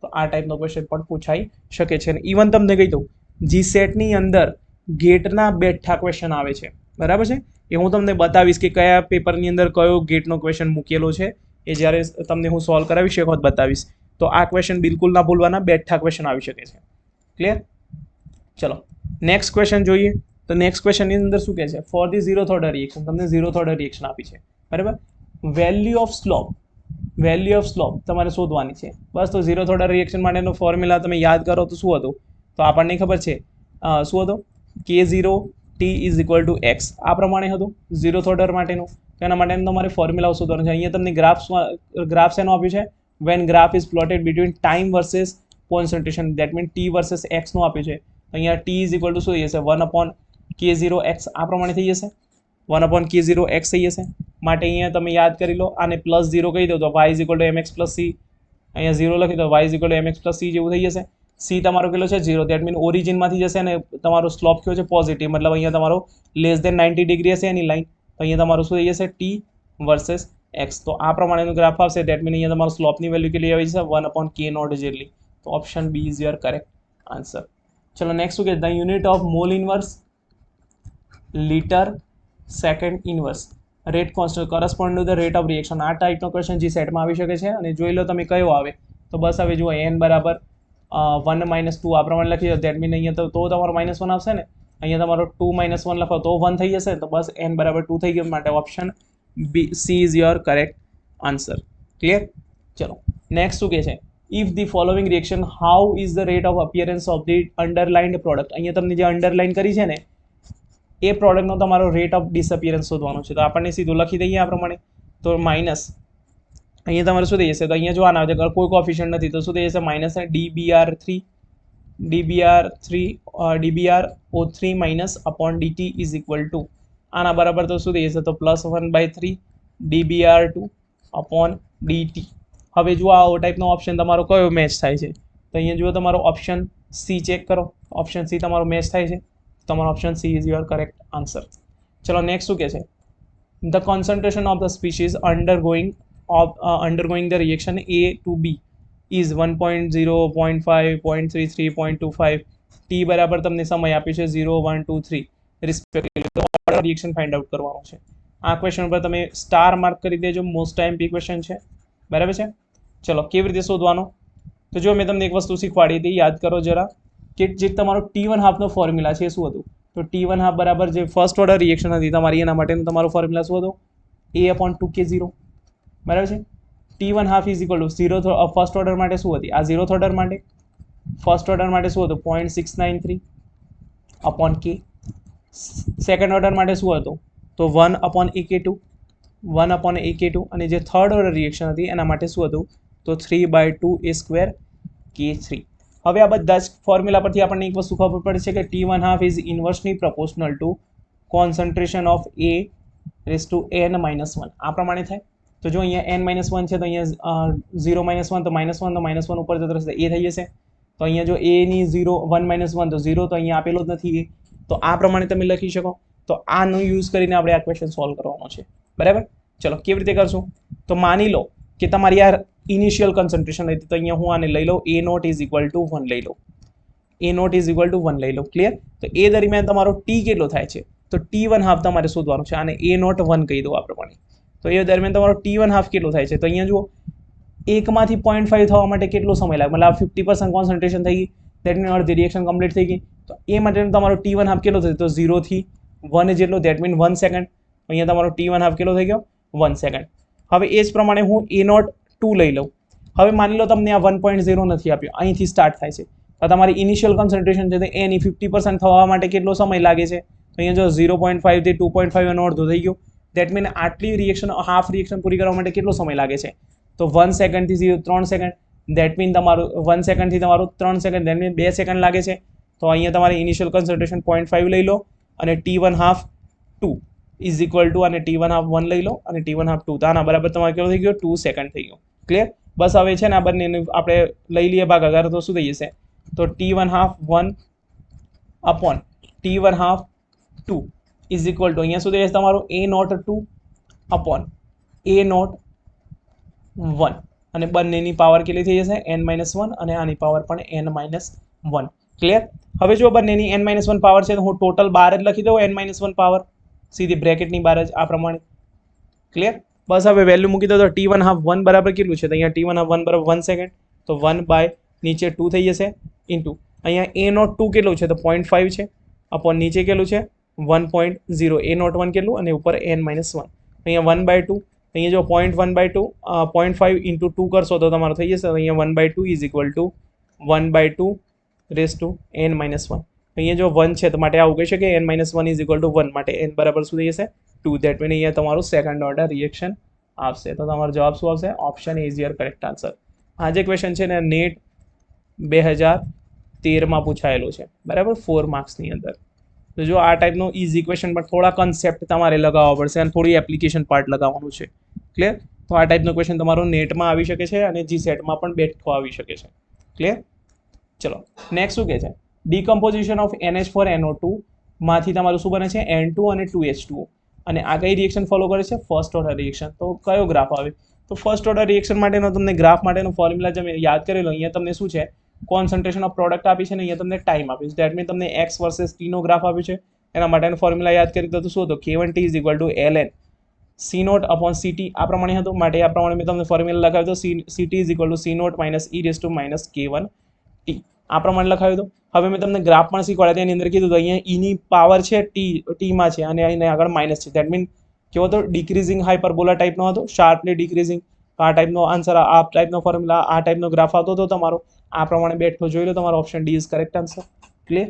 તો આ ટાઈપનો ક્વેશ્ચન પણ પૂછાઈ શકે છે. અને ઇવન તમને કહી દઉં GSETની અંદર ગેટના બેઠા ક્વેશ્ચન આવે છે, બરાબર છે. એ હું તમને બતાવીશ કે કયા પેપરની અંદર કયો ગેટનો ક્વેશ્ચન મૂકેલો છે, એ જ્યારે તમને હું સોલ્વ કરાવીશ એક વખત બતાવીશ. તો આ ક્વેશ્ચન બિલકુલ ના ભૂલવાના, બેઠા ક્વેશ્ચન આવી શકે છે. ક્લિયર? ચલો નેક્સ્ટ ક્વેશ્ચન જોઈએ. તો નેક્સ્ટ ક્વેશ્ચનની અંદર શું કહે છે? For the zeroth order reaction, તમને ઝીરોથ ઓર્ડર રિએક્શન આપી છે, બરાબર. વેલ્યુ ઓફ સ્લોપ તમારે શોધવાની છે, બસ. તો ઝીરોથ ઓર્ડર રિએક્શન માટેનો ફોર્મ્યુલા તમે યાદ કરો તો શું હતું? તો આપણને ખબર છે શું હતું? K0T is equal two x આ પ્રમાણે હતું ઝીરોથ ઓર્ડર માટેનું. તો એના માટેનું તમારે ફોર્મ્યુલા શોધવાનું છે. અહીંયા તમને ગ્રાફ એનું આપ્યું છે? When graph is plotted between time versus concentration, that mean T versus x નું આપ્યું છે. અહીંયા T ઇઝ ઇક્વલ ટુ શું થઈ જશે? 1/K0x આ પ્રમાણે થઈ જશે, 1/K0x થઈ જશે. માટે અહીંયા તમે યાદ કરી લો, આને +0 કહી દો તો y is equal two mx plus c, અહીંયા 0 લખી દો, y is equal two mx plus c જેવું થઈ જશે. c તમારો કેટલો છે? 0, દેટ મીન ઓરિજિનમાંથી જશે અને તમારો સ્લોપ કયો છે? પોઝિટિવ, મતલબ અહીંયા તમારો લેસ દેન 90 ડિગ્રી હશે એની લાઈન, તો અહીંયા તમારું શું થઈ જશે? T versus x. તો આ પ્રમાણેનું ગ્રાફ આવશે, દેટ મીન અહીંયા તમારો સ્લોપની વેલ્યુ કેટલી આવી જશે? 1/K0 જેટલી. તો option B is your correct answer. ચલો નેક્સ્ટ શું કહે? The unit of mole inverse litre second inverse rate constant correspond to the rate of reaction. આ ટાઈપનો ક્વેશ્ચન જે સેટમાં આવી શકે છે, અને જોઈ લો તમે કયો આવે. તો બસ હવે જુઓ n બરાબર 1 - 2 આ પ્રમાણે લખી દો, દેટ મીન અહીંયા તો તમારો -1 આવશે ને, અહીંયા તમારો 2 - 1 લખો તો 1 થઈ જશે, તો બસ n બરાબર 2 થઈ ગયું, માટે option B C is your correct answer. Clear? ચલો નેક્સ્ટ શું કહે છે, if the following reaction how is the rate of appearance of the underlined product. અહીંયા તમને જે અંડરલાઇન કરી છે ને એ પ્રોડક્ટનો તમારો રેટ ઓફ ડિસઅપિયરન્સ શોધવાનો છે. તો આપણને સીધું લખી દઈએ આ પ્રમાણે. તો માઇનસ અહીંયા તમારે શું થઈ જશે, તો અહીંયા જોવાના આવે છે કોઈ કોફિશિયન્ટ નથી, તો શું થઈ જશે minus DBR03 minus upon DT is equal two આના બરાબર તો શું થઈ જશે, તો +1/3 DBR2 અપોન DT. હવે જુઓ આવો ટાઈપનો ઓપ્શન તમારો કયો મેચ થાય છે, તો અહીંયા જુઓ તમારો ઓપ્શન સી ચેક કરો, ઓપ્શન સી તમારો મેચ થાય છે, તમારો option C is your correct answer. ચલો નેક્સ્ટ શું કહે છે, the concentration of the species undergoing the reaction A to B is 1.0, 0.5, 0.33, 0.25. T બરાબર તમને સમય આપ્યો છે 0, 1, 2, 3 રિસ્પેક્ટિવલી. તો રિએક્શન ફાઇન્ડ આઉટ કરવાનો છે. આ ક્વેશ્ચન પર તમે સ્ટાર માર્ક કરી દેજો, મોસ્ટ ટાઈમ ક્વેશ્ચન છે, બરાબર છે. ચલો કેવી રીતે શોધવાનો, તો જો મેં તમને એક વસ્તુ શીખવાડી હતી, યાદ કરો જરા, કે જે તમારો T1 હાફનો ફોર્મ્યુલા છે એ શું હતું, તો T1 હાફ બરાબર જે ફર્સ્ટ ઓર્ડર રિએક્શન હતી તમારી, એના માટેનો તમારો ફોર્મ્યુલા શું હતો, A/2K0, બરાબર છે. T1 half is equal two 0 first order માટે શું હતી, આ 0th ઓર્ડર માટે ફર્સ્ટ ઓર્ડર માટે શું હતું 0.693 અપોન K. સેકન્ડ ઓર્ડર માટે શું હતું, તો 1/AK2 અને જે થર્ડ ઓર્ડર રિએક્શન હતી એના માટે શું હતું, તો 3/2A² K3. હવે આ બધા જ ફોર્મ્યુલા પરથી આપણને એક વસ્તુ ખબર પડે છે કે T1 half is inversely proportional to concentration of A⁻1. આ પ્રમાણે થાય. તો જો અહીંયા n-1 છે, તો અહીંયા 0 - 1 તો -1 ઉપર જતો રહેશે, એ થઈ જશે. તો અહીંયા જો a ની 0 1 - 1 તો 0, તો અહીંયા આપેલો જ નથી, તો આ પ્રમાણે તમે લખી શકો. તો આનો યુઝ કરીને આપણે આ ક્વેશ્ચન સોલ્વ કરવાનો છે, બરાબર. ચલો કેવી રીતે કરશું, તો માની લો કે તમારી આ ઇનિશિયલ કન્સન્ટ્રેશન હતી, તો અહીંયા હું આને લઈ લઉં A0 ઇઝ ઇક્વલ ટુ 1 લઈ લઉં, A0 ઇઝ ઇક્વલ ટુ 1 લઈ લઉં. ક્લિયર? તો એ દરમિયાન તમારો T કેટલો થાય છે, તો T1 હાફ તમારે શોધવાનું છે, આને A0 1 કહી દો આ પ્રમાણે. તો એ દરમિયાન તમારો T1 હાફ કેટલો થાય છે, તો અહીંયા જુઓ એકમાંથી 0.5 થવા માટે કેટલો સમય લાગે, મતલબ 50% કોન્સન્ટ્રેશન થઈ ગઈ, દેટ મીન અડધી રિએક્શન કમ્પ્લીટ થઈ ગઈ. તો એ માટેનો તમારો T1 હાફ કેટલો થશે, તો 0 થી 1 જેટલો, દેટ મીન 1 સેકન્ડ. અહીંયા તમારો T1 હાફ કેટલો થઈ ગયો, 1 સેકન્ડ. હવે એ જ પ્રમાણે હું A0 2 લઈ લઉં. હવે માની લો તમને આ 1.0 નથી આપ્યો, અહીંથી સ્ટાર્ટ થાય છે, તો તમારી ઇનિશિયલ કોન્સન્ટ્રેશન છે તે એની 50% થવા માટે કેટલો સમય લાગે છે, તો અહીંયા જો 0.5 થી 2.5 એનો અડધો થઈ ગયો, દેટ મીન આટલી રિએક્શન હાફ રિએક્શન પૂરી કરવા માટે કેટલો સમય લાગે છે, તો 1 સેકન્ડથી 3 સેકન્ડ, દેટ મીન તમારું 1 સેકન્ડથી તમારું 3 સેકન્ડ, દેટ મીન 2 સેકન્ડ લાગે છે. તો અહીંયા તમારી ઇનિશિયલ કોન્સન્ટ્રેશન 0.5 લઈ લો, અને T1 half 2 is equal two, અને T1 હાફ 1 લઈ લો, અને T1 હાફ 2, તો આના બરાબર તમારે કેટલો થઈ ગયો, 2 સેકન્ડ થઈ ગયો. ક્લિયર? બસ હવે છે ને આ બંને આપણે લઈ લઈએ ભાગાકાર, તો શું થઈ જશે, તો T1 half 1 upon T1 half 2 is equal two અહીંયા શું થઈ જશે તમારું A0 2 અપોન A0 1, અને બંનેની પાવર કેટલી થઈ જશે n-1, અને આની પાવર પણ n-1. ક્લિયર? હવે જો બંનેની n-1 પાવર છે, તો હું ટોટલ 12 જ લખી દઉં, n-1 પાવર સીધી બ્રેકેટની બહાર જ આ પ્રમાણે. ક્લિયર? બસ હવે વેલ્યુ મૂકી દો, તો T1 હાફ 1 બરાબર કેટલું છે, તો અહીંયા T1 હાફ 1 બરાબર 1 સેકન્ડ, તો 1 બાય નીચે 2 થઈ જશે, ઇન્ટુ અહીંયા A0 2 કેટલું છે, તો 0.5 છે, અપોન નીચે કેટલું છે 1.0, A0 1 કેટલું, અને ઉપર n-1, અહીંયા 1/2, અહીંયા જો 0.1/2 0.5 ઇન્ટુ 2 કરશો તો તમારો થઈ જશે, અહીંયા 1/2 is equal to 1/2 raise to n-1. અહીંયા જો 1 છે તો માટે આવું કહી શકીએ n-1 ઇઝ ઇક્વલ ટુ 1, માટે n બરાબર શું થઈ જશે 2, દેટ મીન અહીંયા તમારું સેકન્ડ ઓર્ડર રિએક્શન આવશે. તો તમારો જવાબ શું આવશે, option A is your correct answer. આ જે ક્વેશ્ચન છે ને નેટ 2013માં પૂછાયેલો છે, બરાબર, 4 માર્ક્સની અંદર. તો જો આ ટાઈપનો ઇઝી ક્વેશ્ચન પણ થોડા કન્સેપ્ટ તમારે લગાવવા પડશે, અને થોડી એપ્લિકેશન પાર્ટ લગાવવાનું છે. ક્લિયર? તો આ ટાઈપનો ક્વેશ્ચન તમારો નેટમાં આવી શકે છે, અને GSETમાં પણ બેઠો આવી શકે છે. ક્લિયર? ચલો નેક્સ્ટ શું કહે છે, ડિકમ્પોઝિશન ઓફ NH4NO2 માંથી તમારું શું બને છે, N2 અને 2H2O, અને આ કઈ રિએક્શન ફોલો કરે છે, ફર્સ્ટ ઓર્ડર રિએક્શન. તો કયો ગ્રાફ આવે, તો ફર્સ્ટ ઓર્ડર રિએક્શન માટેનો તમને ગ્રાફ માટેનો ફોર્મ્યુલા તમે યાદ કરી લો. અહીંયા તમને શું છે, કોન્સન્ટ્રેશન ઓફ પ્રોડક્ટ આપી છે, ને અહીંયા તમને ટાઈમ આપ્યું છે, દેટ મીન તમને x વર્સેસ t નો ગ્રાફ આપ્યું છે. એના માટેનો ફોર્મ્યુલા યાદ કરી દો, તો શું હતો, K1T is equal two ln C0 upon CT, આ પ્રમાણે હતું. માટે આ પ્રમાણે મેં તમને ફોર્મ્યુલા લખાવ્યો તો CT is equal to C0 minus e raise to minus K1T. આ પ્રમાણે લખાવી દો. હવે મેં તમને ગ્રાફ પણ શીખવાડ્યા તેની અંદર કીધું તો અહીંયા ઈની પાવર છે ટીમાં છે અને અહીં આગળ માઇનસ છે. દેટ મીન કેવો હતો? ડિક્રીઝિંગ હાઇપરબોલા ટાઈપનો હતો, શાર્પલી ડિક્રીઝિંગ. આ ટાઈપનો આન્સર, આ ટાઈપનો ફોર્મ્યુલા, આ ટાઈપનો ગ્રાફ આવતો હતો તમારો. આ પ્રમાણે બેઠો જોઈ લો, તમારો option D is correct answer. Clear?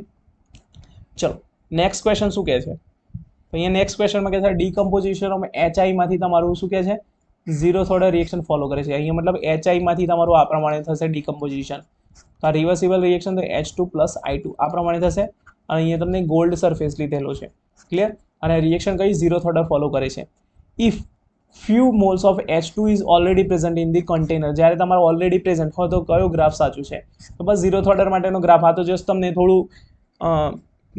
ચલો નેક્સ્ટ ક્વેશ્ચન શું કહે છે? તો અહીંયા નેક્સ્ટ ક્વેશ્ચનમાં કહે છે ડીકમ્પોઝિશન ઓફ HI માંથી તમારું શું કહે છે? ઝીરોથ ઓર્ડર રિએક્શન ફોલો કરે છે. અહીંયા મતલબ HI માંથી તમારું આ પ્રમાણે થશે ડીકમ્પોઝિશન. તો આ રિવર્સિબલ રિએક્શન તો H2 + I2 આ પ્રમાણે થશે. અને અહીંયા તમને ગોલ્ડ સરફેસ લીધેલો છે. ક્લિયર? અને રિએક્શન કઈ ઝીરોથ ઓર્ડર ફોલો કરે છે? If few moles of H2 is already present in the container. જ્યારે તમારે ઓલરેડી પ્રેઝન્ટ હોય તો કયો ગ્રાફ સાચું છે? તો બસ ઝીરોથ ઓર્ડર માટેનો ગ્રાફ. આ તો જસ્ટ તમને થોડું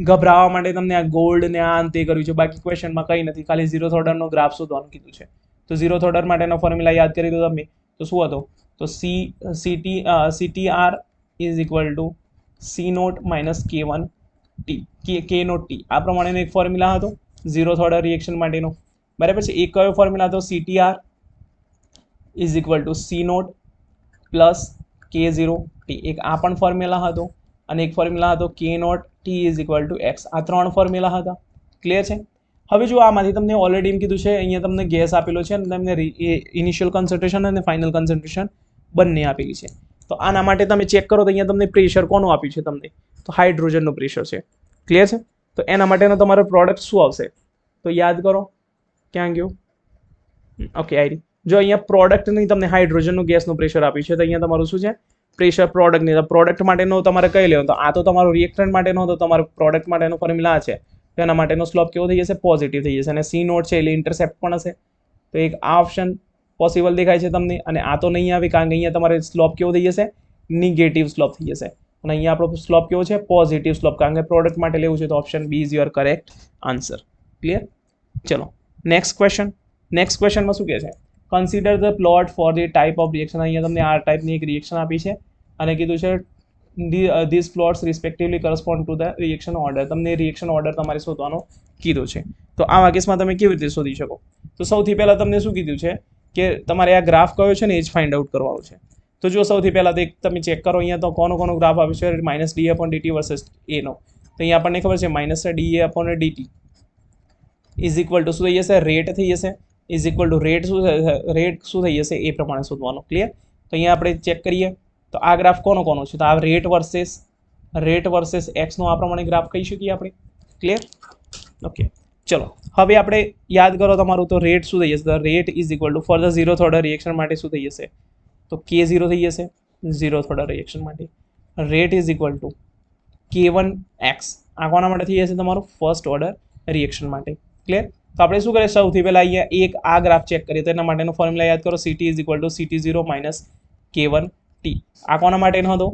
ગભરાવા માટે તમને આ ગોલ્ડ ને આ અંતે કર્યું છે, બાકી ક્વેશ્ચનમાં કંઈ નથી, ખાલી ઝીરોથ ઓર્ડરનો ગ્રાફ શોધવાનું કીધું છે. તો ઝીરોથ ઓર્ડર માટેનો ફોર્મ્યુલા યાદ કરી દો તમે. તો શું હતો? તો CTR is equal to C0 - K0 T. આ પ્રમાણેનો એક ફોર્મ્યુલા હતો ઝીરોથ ઓર્ડર રિએક્શન માટેનો. બરાબર છે? એક કયો ફોર્મ્યુલા હતો? CTR is equal to C0 + K0 T. એક આ પણ ફોર્મ્યુલા હતો અને એક ફોર્મ્યુલા હતો K0 T is equal two X. આ 3 ફોર્મ્યુલા હતા. ક્લિયર છે? હવે જો આમાંથી તમને ઓલરેડી એમ કીધું છે, અહીંયા તમને ગેસ આપેલો છે અને તમને ઇનિશિયલ કન્સન્ટ્રેશન અને ફાઇનલ કન્સન્ટ્રેશન બંને આપેલી છે. તો આના માટે તમે ચેક કરો તો અહીંયા તમને પ્રેશર કોનું આપ્યું છે તમને? તો હાઇડ્રોજનનું પ્રેશર છે. ક્લિયર છે? તો એના માટેનો તમારો પ્રોડક્ટ શું આવશે? તો યાદ કરો. ક્યાં ગયું? ઓકે, આવી. જો અહીંયા પ્રોડક્ટની તમને હાઇડ્રોજનનું ગેસનું પ્રેશર આપ્યું છે તો અહીંયા તમારું શું છે? પ્રેશર પ્રોડક્ટની. તો પ્રોડક્ટ માટેનો તમારે કઈ લેવાનું? તો આ તો તમારો રિએક્ટન્ટ માટેનો, તો તમારો પ્રોડક્ટ માટેનો ફોર્મ્યુલા છે. તો એના માટેનો સ્લોપ કેવો થઈ જશે? પોઝિટિવ થઈ જશે. અને C0 છે એટલે ઇન્ટરસેપ્ટ પણ હશે. તો એક આ ઓપ્શન પોસિબલ દેખાય છે તમને. અને આ તો નહીં આવે કારણ કે અહીંયા તમારે સ્લોપ કેવો થઈ જશે? નિગેટિવ સ્લોપ થઈ જશે. અને અહીંયા આપણો સ્લોપ કેવો છે? પોઝિટિવ સ્લોપ, કારણ કે પ્રોડક્ટ માટે લેવું છે. તો option B is your correct answer. Clear? ચલો નેક્સ્ટ ક્વેશ્ચન. નેક્સ્ટ ક્વેશ્ચનમાં શું કહે છે? Consider the plot for the type of reaction. અહીંયા તમને આ ટાઈપની એક રિએક્શન આપી છે અને કીધું છે these plots respectively correspond to the reaction order. તમને રિએક્શન ઓર્ડર તમારે શોધવાનો કીધું છે. તો આવા કેસમાં તમે કેવી રીતે શોધી શકો? તો સૌથી પહેલાં તમને શું કીધું છે કે તમારે આ ગ્રાફ કયો છે ને એ જ ફાઇન્ડ આઉટ કરવાનું છે. તો જો સૌથી પહેલાં તો એક તમે ચેક કરો અહીંયા તો કોનો ગ્રાફ આપ્યો છે? -dA/dt વર્સેસ A નો. તો અહીંયા આપણને ખબર છે -dA/dt ઇઝ ઇક્વલ ટુ શું થઈ જશે? રેટ થઈ જશે. ઇઝ ઇક્વલ ટુ રેટ શું થઈ જશે? એ પ્રમાણે શોધવાનું. ક્લિયર? તો અહીંયા આપણે ચેક કરીએ તો આ ગ્રાફ કોનો છે? તો આ રેટ વર્સેસ એક્સનો આ પ્રમાણે ગ્રાફ કહી શકીએ આપણે. ક્લિયર? ઓકે, ચલો હવે આપણે યાદ કરો તમારું. તો રેટ શું થઈ જશે? તો rate is equal two for the zeroth order reaction માટે શું થઈ જશે? તો K0 થઈ જશે ઝીરોથ ઓર્ડર રિએક્શન માટે. Rate is equal two K1X. આ કોના માટે થઈ જશે? તમારું ફર્સ્ટ ઓર્ડર રિએક્શન માટે. ક્લિયર? તો આપણે શું કરીએ? સૌથી પહેલાં અહીંયા એક આ ગ્રાફ ચેક કરીએ. તો એના માટેનો ફોર્મ્યુલા યાદ કરો. CT is equal two CT0 - K1T. આ કોના માટેનો હતો?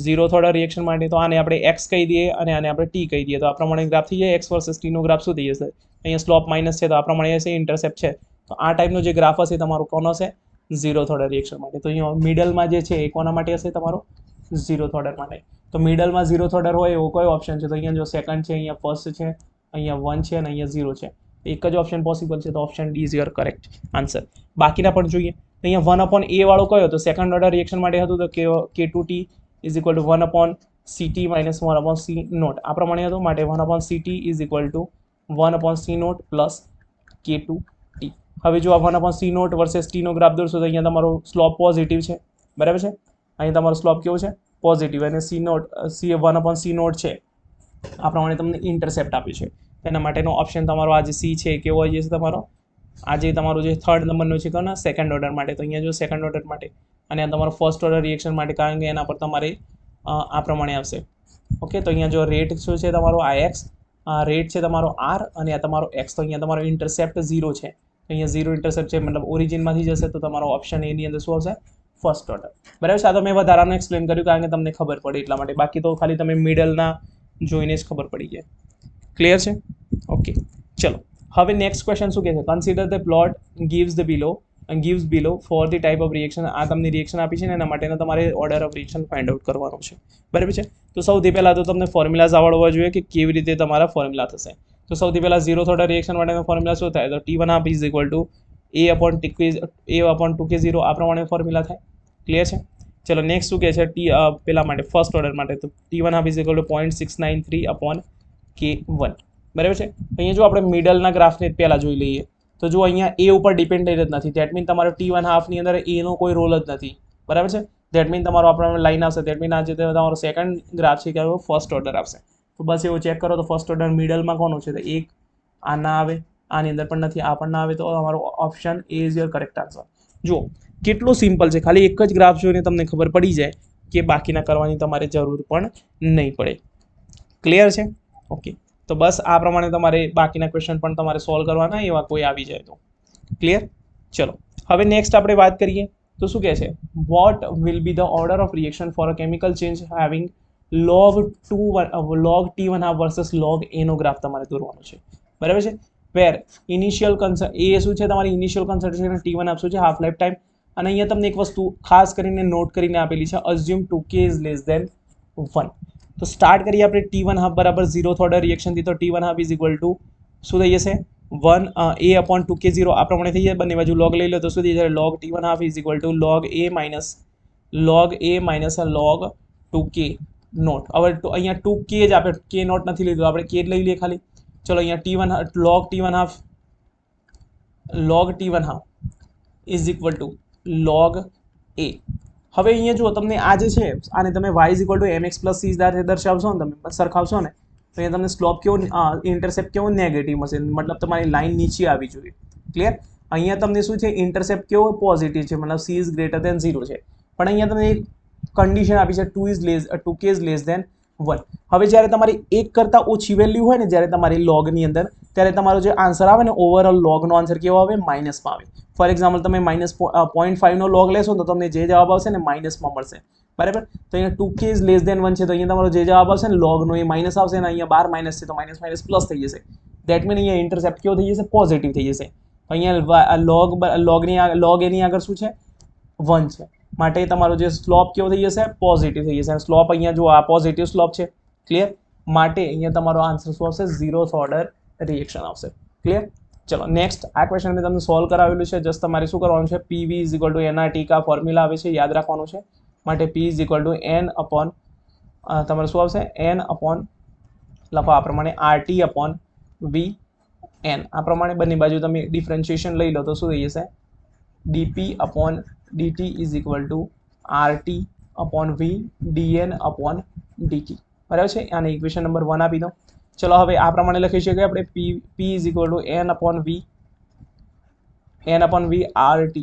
ઝીરોથ ઓર્ડર રિએક્શન માટે. તો આને આપણે X કહી દઈએ અને આને આપણે T કહી દઈએ. તો આ પ્રમાણે ગ્રાફ થઈ જાય. X વર્સેસ T નો ગ્રાફ શું થઈ જશે? અહીંયા સ્લોપ માઇનસ છે તો આ પ્રમાણે હશે, ઇન્ટરસેપ્ટ છે. તો આ ટાઈપનો જે ગ્રાફ હશે તમારો કોનો હશે? ઝીરોથ ઓર્ડર રિએક્શન માટે. તો અહીંયા મિડલમાં જે છે એ કોના માટે હશે? તમારો ઝીરોથ ઓર્ડર માટે. તો મિડલમાં ઝીરોથ ઓર્ડર હોય એવો કયો ઓપ્શન છે? તો અહીંયા જો સેકન્ડ છે, અહીંયા ફર્સ્ટ છે, અહીંયા 1 છે અને અહીંયા 0 છે. એક જ ઓપ્શન પોસિબલ છે. તો option D is your correct answer. બાકીના પણ જોઈએ. અહીંયા 1/A વાળો કયો? તો સેકન્ડ ઓર્ડર રિએક્શન માટે હતું. તો K2T is equal two 1/CT - 1/C0. આ પ્રમાણે હતું. માટે 1/CT is equal two 1/C0 + K2T. હવે જો આ 1/C0 વર્સેસ T નો ગ્રાફ દોરશો તો અહીંયા તમારો સ્લોપ પોઝિટિવ છે. બરાબર છે? અહીંયા તમારો સ્લોપ કેવો છે? પોઝિટિવ. અને C1/C0 છે આ પ્રમાણે તમને ઇન્ટરસેપ્ટ આપ્યું છે. એના માટેનો ઓપ્શન તમારો આ જે C છે એ કેવો આવી જશે તમારો? આજે તમારો જે થર્ડ નંબરનો છે કોના? સેકન્ડ ઓર્ડર માટે. તો અહીંયા જો સેકન્ડ ઓર્ડર માટે અને આ તમારો ફર્સ્ટ ઓર્ડર રિએક્શન માટે, કારણ કે એના પર તમારે આ પ્રમાણે આવશે. ઓકે, તો અહીંયા જો રેટ શું છે તમારો? IX. રેટ છે તમારો R અને આ તમારો X. તો અહીંયા તમારો ઇન્ટરસેપ્ટ 0 છે. તો અહીંયા 0 ઇન્ટરસેપ્ટ છે, મતલબ ઓરિજિનમાંથી જશે. તો તમારો ઓપ્શન એની અંદર શું આવશે? First order. બરાબર છે? આ તો મેં વધારાનું એક્સપ્લેન કર્યું કારણ કે તમને ખબર પડે એટલા માટે. બાકી તો ખાલી તમે મિડલના જોઈને જ ખબર પડી જાય. ક્લિયર છે? ઓકે, ચલો હવે નેક્સ્ટ ક્વેશ્ચન શું કહે છે? Consider the plot gives below four the type of reaction. આ તમને રિએક્શન આપી છે ને એના માટેનો તમારે order of reaction find out કરવાનો છે. બરાબર છે? તો સૌથી પહેલાં તો તમને ફોર્મ્યુલાઝ આવડવા જોઈએ કે કેવી રીતે તમારા ફોર્મ્યુલા થશે. તો સૌથી પહેલાં ઝીરોથ ઓર્ડર રિએક્શન માટેનો ફોર્મ્યુલા શું થાય? તો T1 is equal two A/2K0. આ પ્રમાણે ફોર્મ્યુલા થાય. ક્લિયર છે? ચલો નેક્સ્ટ શું કહે છે પેલા માટે ફર્સ્ટ ઓર્ડર માટે તો T1/2 is equal two 0.693 upon K1 બરાબર છે. અહીંયા જો આપણે મિડલના ગ્રાફને પહેલાં જોઈ લઈએ તો જો અહીંયા એ ઉપર ડિપેન્ડેન્ટ જ નથી. ધેટ મીન તમારો T1/2 ની અંદર એનો કોઈ રોલ જ નથી બરાબર છે. ધેટ મીન તમારો આપણે લાઈન આવશે. ધેટ મીન આ જે તમારો સેકન્ડ ગ્રાફ છે કે ફર્સ્ટ ઓર્ડર આવશે. તો બસ એવું ચેક કરો તો ફર્સ્ટ ઓર્ડર મિડલમાં કોનું છે તો એક આ ના આવે, આની અંદર પણ નથી, આ પણ ના આવે, તો તમારો option A is your correct answer. જુઓ કેટલું સિમ્પલ છે, ખાલી એક જ ગ્રાફ જોઈને તમને ખબર પડી જાય કે બાકીના કરવાની તમારે જરૂર પણ નહીં પડે. ક્લિયર છે? ઓકે, તો બસ આ પ્રમાણે તમારે બાકીના ક્વેશ્ચન પણ તમારે સોલ્વ કરવાના એવા કોઈ આવી જાય તો. ક્લિયર? ચલો હવે નેક્સ્ટ આપણે વાત કરીએ તો શું કહે છે what will be the order of reaction for a chemical change having log T1/2 versus log A નો ગ્રાફ તમારે દોરવાનો છે બરાબર છે. વેર ઇનિશિયલ એ શું છે તમારી ઇનિશિયલ કન્સન્ટ્રેશન T1/2 શું છે હાફ લાઈફ ટાઈમ. અને અહીંયા તમને એક વસ્તુ ખાસ કરીને નોટ કરીને આપેલી છે assume 2K is less than 1. તો સ્ટાર્ટ કરીએ આપણે T1/2 બરાબર 0th ઓર્ડર રિએક્શનથી. તો T1/2 ઇઝ ઇક્વલ ટુ શું થઈ જશે 1 A અપોન 2K 0 આ પ્રમાણે થઈ જાય. બંને બાજુ log લઈ લો તો શું થઈ જાય log T1/2 is equal to log A minus log 2K naught. હવે તો અહીંયા 2K જ આપણે K નોટ નથી લીધું, આપણે K જ લઈ લઈએ ખાલી. ચલો અહીંયા log T1/2 is equal to log A. હવે અહીંયા જુઓ તમને આ જે છે આને તમે y is equal two mx plus c દર્શાવશો ને તમે સરખાવશો ને તો અહીંયા તમને સ્લોપ કેવો ઇન્ટરસેપ્ટ કેવો નેગેટિવ મળશે, મતલબ તમારી લાઈન નીચે આવી જોઈએ. ક્લિયર? અહીંયા તમને શું છે ઇન્ટરસેપ્ટ કેવો પોઝિટિવ છે, મતલબ c ઇઝ ગ્રેટર ધેન 0 છે. પણ અહીંયા તમને એક કન્ડિશન આપી છે 2K ઇઝ લેસ ધેન 1. હવે જ્યારે તમારી એક કરતાં ઓછી વેલ્યુ હોય ને જ્યારે તમારી લોગની અંદર ત્યારે તમારો જે આન્સર આવે ને ઓવરઓલ લોગનો આન્સર કેવો આવે માઇનસમાં આવે. ફોર એક્ઝામ્પલ તમે -0.5નો લોગ લેશો તો તમને જે જવાબ આવશે ને માઇનસમાં મળશે બરાબર. તો અહીંયા 2K ઇઝ લેસ ધેન 1 છે તો અહીંયા તમારો જે જવાબ આવશે ને લોગનો એ માઇનસ આવશે ને અહીંયા 12 માઇનસ છે તો માઇનસ પ્લસ થઈ જશે. ધેટ મીન અહીંયા ઇન્ટરસેપ્ટ કેવો થઈ જશે પોઝિટિવ થઈ જશે. અહીંયા લોગ એની આગળ શું છે 1 છે માટે તમારો જે સ્લોપ કેવો થઈ જશે પોઝિટિવ થઈ જશે. સ્લોપ અહીંયા જો આ પોઝિટિવ સ્લોપ છે. ક્લિયર? માટે અહીંયા તમારો આન્સર શું આવશે 0th ઓર્ડર રિએક્શન આવશે. ક્લિયર? ચલો નેક્સ્ટ આ ક્વેશ્ચન મેં તમને સોલ્વ કરાવેલું છે. જસ્ટ તમારે શું કરવાનું છે PV is equal two NRT કા ફોર્મ્યુલા આવે છે યાદ રાખવાનું છે. માટે P is equal two N upon તમારે શું આવશે N અપોન લખો આ પ્રમાણે RT અપોન VN. આ પ્રમાણે બંને બાજુ તમે ડિફરન્શિએશન લઈ લો તો શું થઈ જશે DP upon DT is equal two RT upon V DN upon DT બરાબર છે. આને ઇક્વેશન નંબર 1 આપી દો. ચલો હવે આ પ્રમાણે લખી શકીએ આપણે P is equal two N upon V RT.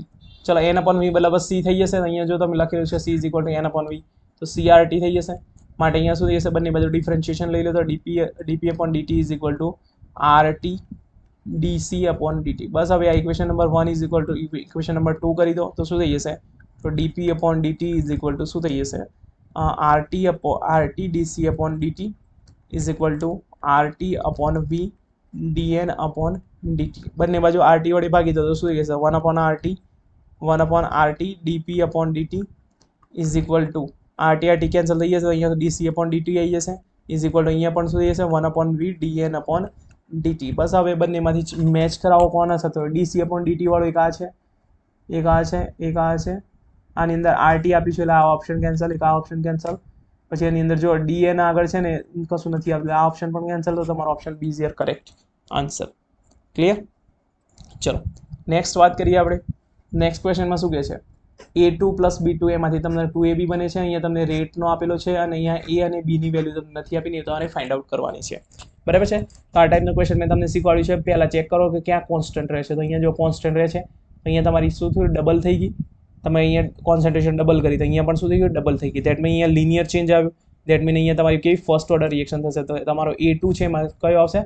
ચલો N અપોન V બરાબર C થઈ જશે. અહીંયા જો તમે લખેલું છે C is equal two N upon V તો CRT થઈ જશે. માટે અહીંયા શું થઈ જશે બંને બાજુ ડિફરન્શિએશન લઈ લો તો DP upon DT is equal two RT DC upon DT. બસ હવે આ equation number 1 is equal two equation number 2 કરી દો તો શું થઈ જશે તો DP upon DT is equal two શું થઈ જશે RT DC upon DT is equal two RT upon V DN upon DT. બંને બાજુ RT વડે ભાગી દો તો શું થઈ જશે 1 upon RT DP upon DT is equal two RT cancel થઈ જશે અહીંયા તો DC અપોન DT આવી જશે ઇઝ ઇક્વલ ટુ અહીંયા પણ શું થઈ જશે 1 upon V DN upon DT. બસ હવે બંનેમાંથી મેચ કરાવો કોના સાથે DC અપોન DT વાળો એક આ છે એક આ છે આની અંદર RT આપ્યું છે એટલે આ ઓપ્શન કેન્સલ, એક આ ઓપ્શન કેન્સલ, પછી એની અંદર જો DN આગળ છે ને કશું નથી આપ્યું આ ઓપ્શન પણ કેન્સલ. તો તમારો option B is your correct answer. Clear? ચલો નેક્સ્ટ વાત કરીએ આપણે. નેક્સ્ટ ક્વેશ્ચનમાં શું કહે છે A2 પ્લસ B2 એમાંથી તમને 2AB બને છે. અહીંયા તમને રેટનો આપેલો છે અને અહીંયા A અને B ની વેલ્યુ તમને નથી આપીને તો આને ફાઇન્ડ આઉટ કરવાની છે બરાબર છે. તો આ ટાઈપનો ક્વેશ્ચન મેં તમને શીખવાડ્યું છે. પહેલાં ચેક કરો કે ક્યાં કોન્સ્ટન્ટ રહે છે. તો અહીંયા જો કોન્સ્ટન્ટ રહે છે અહીંયા તમારી શું થયું ડબલ થઈ ગઈ. તમે અહીંયા કોન્સન્ટ્રેશન ડબલ કરી તો અહીંયા પણ શું થઈ ગયું ડબલ થઈ ગઈ. ધેટ મીન અહીંયા લિનિયર ચેન્જ આવ્યું. ધેટ મીન અહીંયા તમારી કેવી ફર્સ્ટ ઓર્ડર રિએક્શન થશે. તો તમારો A2 છે એમાં કયો આવશે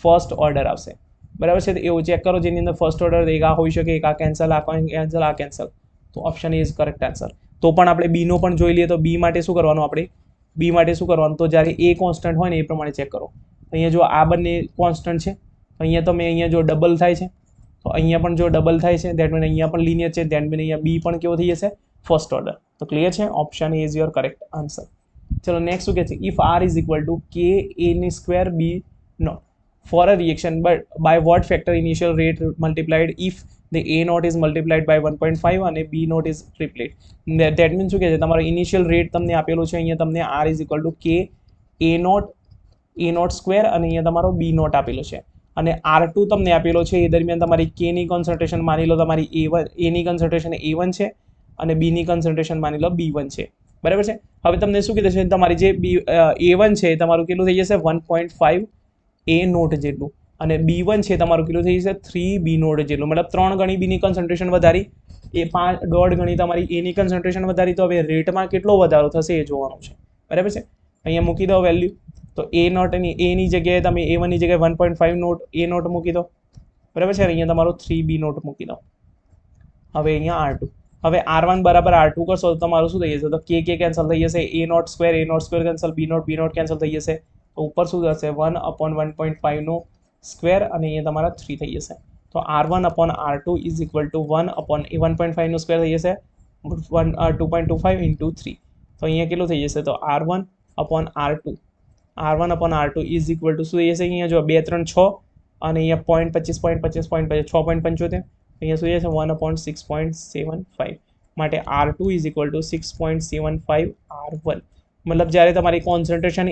ફર્સ્ટ ઓર્ડર આવશે બરાબર છે. તો એવું ચેક કરો જેની અંદર ફર્સ્ટ ઓર્ડર એક આ હોઈ શકે, એક આ કેન્સલ, આ કેન્સલ. તો option A is correct answer. તો પણ આપણે B નો પણ જોઈ લઈએ તો B માટે શું કરવાનું તો જ્યારે A કોન્સ્ટન્ટ હોય ને એ પ્રમાણે ચેક કરો. અહીંયા જો આ બંને કોન્સ્ટન્ટ છે અહીંયા તમે અહીંયા જો ડબલ થાય છે તો અહીંયા પણ જો ડબલ થાય છે ધેટ મીન અહીંયા પણ લિનિયર છે ધેટ મીન અહીંયા B પણ કેવો થઈ જશે ફર્સ્ટ ઓર્ડર. તો ક્લિયર છે option A is your correct answer. ચલો નેક્સ્ટ શું કહે છે if R is equal to KA² B naught for a reaction but by what factor initial rate multiplied if the A naught is multiplied by 1.5 અને B naught is triplet. That means શું કહે છે, તમારો initial rate તમને આપેલો છે અહીંયા તમને આર ઇઝ ઇક્વલ ટુ કે એ નોટ સ્ક્વેર અને અહીંયા તમારો બી નોટ આપેલો છે અને R2 તમને આપેલો છે. એ દરમિયાન તમારી કે ની કોન્સન્ટ્રેશન માની લો તમારી એની કોન્સન્ટ્રેશન A1 છે અને બી ની કોન્સન્ટ્રેશન માની લો B1 છે. બરાબર છે. હવે તમને શું કીધું છે, તમારી જે A1 છે તમારું કેટલું થઈ જશે 1.5 A નોટ જેટલું અને B1 છે તમારું કેટલું થઈ જશે 3 B નોટ જેટલું, મતલબ 3 ગણી બી ની કોન્સન્ટ્રેશન વધારી, એ 5.5 ગણી તમારી એ ની કોન્સન્ટ્રેશન વધારી. તો હવે રેટમાં કેટલો વધારો થશે એ જોવાનું છે. બરાબર છે. અહીંયા મૂકી દો વેલ્યુ. તો એ નોટની એની જગ્યાએ તમે A1 ની જગ્યાએ 1.5 નોટ એ નોટ મૂકી દો. બરાબર છે. અહીંયા તમારો 3 B નોટ મૂકી દો. હવે અહીંયા R2, હવે R1 બરાબર R2 કરશો તો તમારું શું થઈ જશે, તો કે કેન્સલ થઈ જશે, A not square cancel, B not cancel થઈ જશે. તો ઉપર શું થશે 1/1.5 નો સ્ક્વેર અને અહીંયા તમારા 3 થઈ જશે. તો R1/R2 ઇઝ ઇક્વલ ટુ 1/1.5 નો સ્ક્વેર થઈ જશે 2.25 ઇન્ટુ 3. તો અહીંયા કેટલું થઈ જશે, તો R1/R2 ઇઝ ઇક્વલ ટુ શું થઈ જશે, અહીંયા જો 2 3 6 અને અહીંયા 0.25 6.75, અહીંયા શું છે 1/6.75. માટે R2 is equal two 6.75 R1. મતલબ જ્યારે તમારી કોન્સન્ટ્રેશન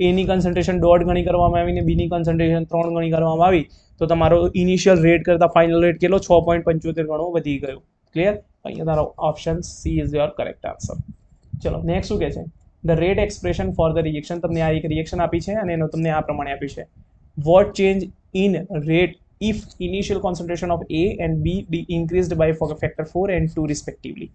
એની કોન્સન્ટ્રેશન 1.5 ગણી કરવામાં આવી ને બીની કોન્સન્ટ્રેશન 3 ગણી કરવામાં આવી તો તમારો ઇનિશિયલ રેટ કરતાં ફાઇનલ રેટ કેટલો 6.75 ગણો વધી ગયો. ક્લિયર. અહીંયા તારો option C is your correct answer. ચલો નેક્સ્ટ શું કહે છે, the rate expression for the reaction. તમને આ એક રિએક્શન આપી છે અને એનો તમને આ પ્રમાણે આપ્યું છે. What change in rate if initial concentration of A and B increased by factor 4 and 2 respectively.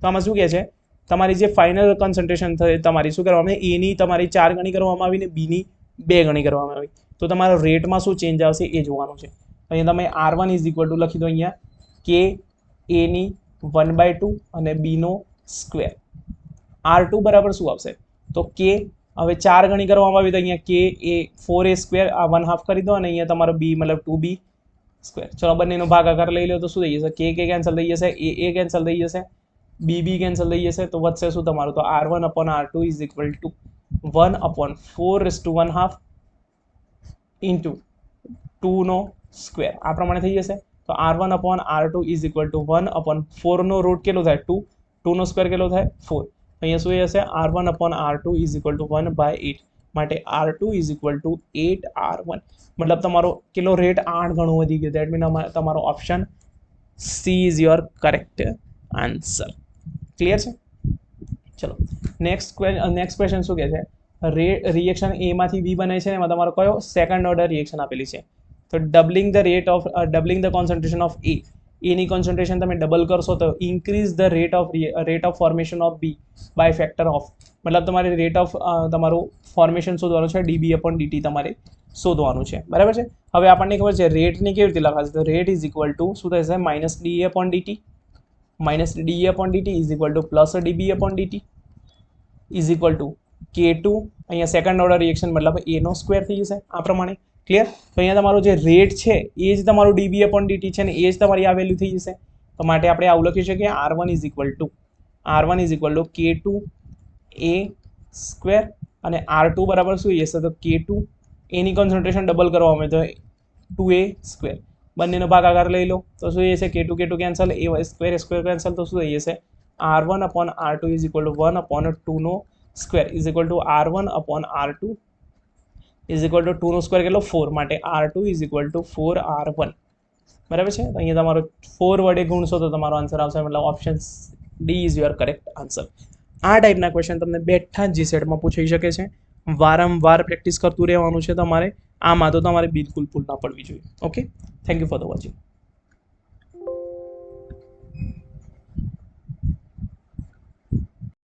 તો આમાં શું કહે છે, તમારી જે ફાઇનલ કોન્સન્ટ્રેશન તમારી શું કરવામાં આવી, એની તમારી 4 ગણી કરવામાં આવી ને બીની 2 ગણી કરવામાં આવી, તો તમારા રેટમાં શું ચેન્જ આવશે એ જોવાનું છે. અહીંયા તમે R1 ઇઝ ઇક્વલ ટુ લખી દો અહીંયા કે એની 1/2 અને બીનો સ્ક્વેર. R2 બરાબર શું આવશે, તો કે હવે 4 ગણી કરવામાં આવી તો અહીંયા કે એ 4A સ્ક્વેર આ 1/2 કરી દો અને અહીંયા તમારો બી મતલબ 2B સ્ક્વેર. ચલો બંનેનો ભાગાકાર લઈ લો તો શું થઈ જશે, કે કેન્સલ થઈ જશે, એ કેન્સલ થઈ જશે, બી કેન્સલ થઈ જશે. તો વધશે શું તમારું, તો R1/R2 is equal to 1/4 into 2 નો સ્ક્વેર. આ પ્રમાણે થઈ જશે. તો R1/R2 ઇઝ ઇક્વલ ટુ 1/4 નો રૂટ કેટલો થાય 2, 2 નો સ્ક્વેર કેટલો થાય 4. અહીંયા શું હશે R1/R2 ઇઝ ઇક્વલ ટુ 1/8. માટે R2 is equal two 8R1. મતલબ તમારો કેટલો રેટ 8 ગણો વધી ગયો. દેટ મીન તમારો option C is your correct answer. Clear છે. ચલો નેક્સ્ટ ક્વેશ્ચન શું કહે છે, રિએક્શન એ માંથી બી બને છે એમાં તમારો કયો સેકન્ડ ઓર્ડર રિએક્શન આપેલી છે. તો ડબલિંગ ધ કોન્સન્ટ્રેશન ઓફ એની કોન્સન્ટ્રેશન તમે ડબલ કરશો તો increase the rate of formation of B by factor of. મતલબ તમારે રેટ ઓફ તમારું ફોર્મેશન શોધવાનું છે, dB/dt તમારે શોધવાનું છે. બરાબર છે. હવે આપણને ખબર છે રેટની કેવી રીતે લખાશે, તો રેટ ઇઝ ઇક્વલ ટુ શું થશે -dA/dt is equal two plus dB/dt is equal two K2. અહીંયા સેકન્ડ ઓર્ડર રિએક્શન મતલબ એ નો સ્ક્વેર થઈ જશે આ પ્રમાણે. ક્લિયર. તો અહીંયા તમારો જે રેટ છે એ જ તમારું dB/dt છે ને એ જ તમારી આ વેલ્યુ થઈ જશે. તો માટે આપણે આવું લખી શકીએ R1 is equal two K2 A square અને R2 બરાબર શું જશે, તો K2 એની કોન્સન્ટ્રેશન ડબલ કરવામાં આવે તો 2A સ્ક્વેર. બંનેનો ભાગાકાર લઈ લો તો શું જશે K2 cancel, A square cancel. તો શું થઈ જશે R1/R2 ઇઝ ઇક્વલ ટુ 1/2 નો square is equal to R1/R2 is equal to 2 નો સ્ક્વેર કેટલો 4. માટે R2 is equal two 4R1. બરાબર છે. તો અહીંયા તમારો 4 વડે ગુણશો તો તમારો આન્સર આવશે, મતલબ option D is your correct answer. આ ટાઈપના ક્વેશ્ચન તમને બેઠા જ જીસેટમાં પૂછાઈ શકે છે. વારંવાર પ્રેક્ટિસ કરતું રહેવાનું છે તમારે. આમાં તો તમારે બિલકુલ ભૂલ ના પડવી જોઈએ. Okay, thank you for the watching.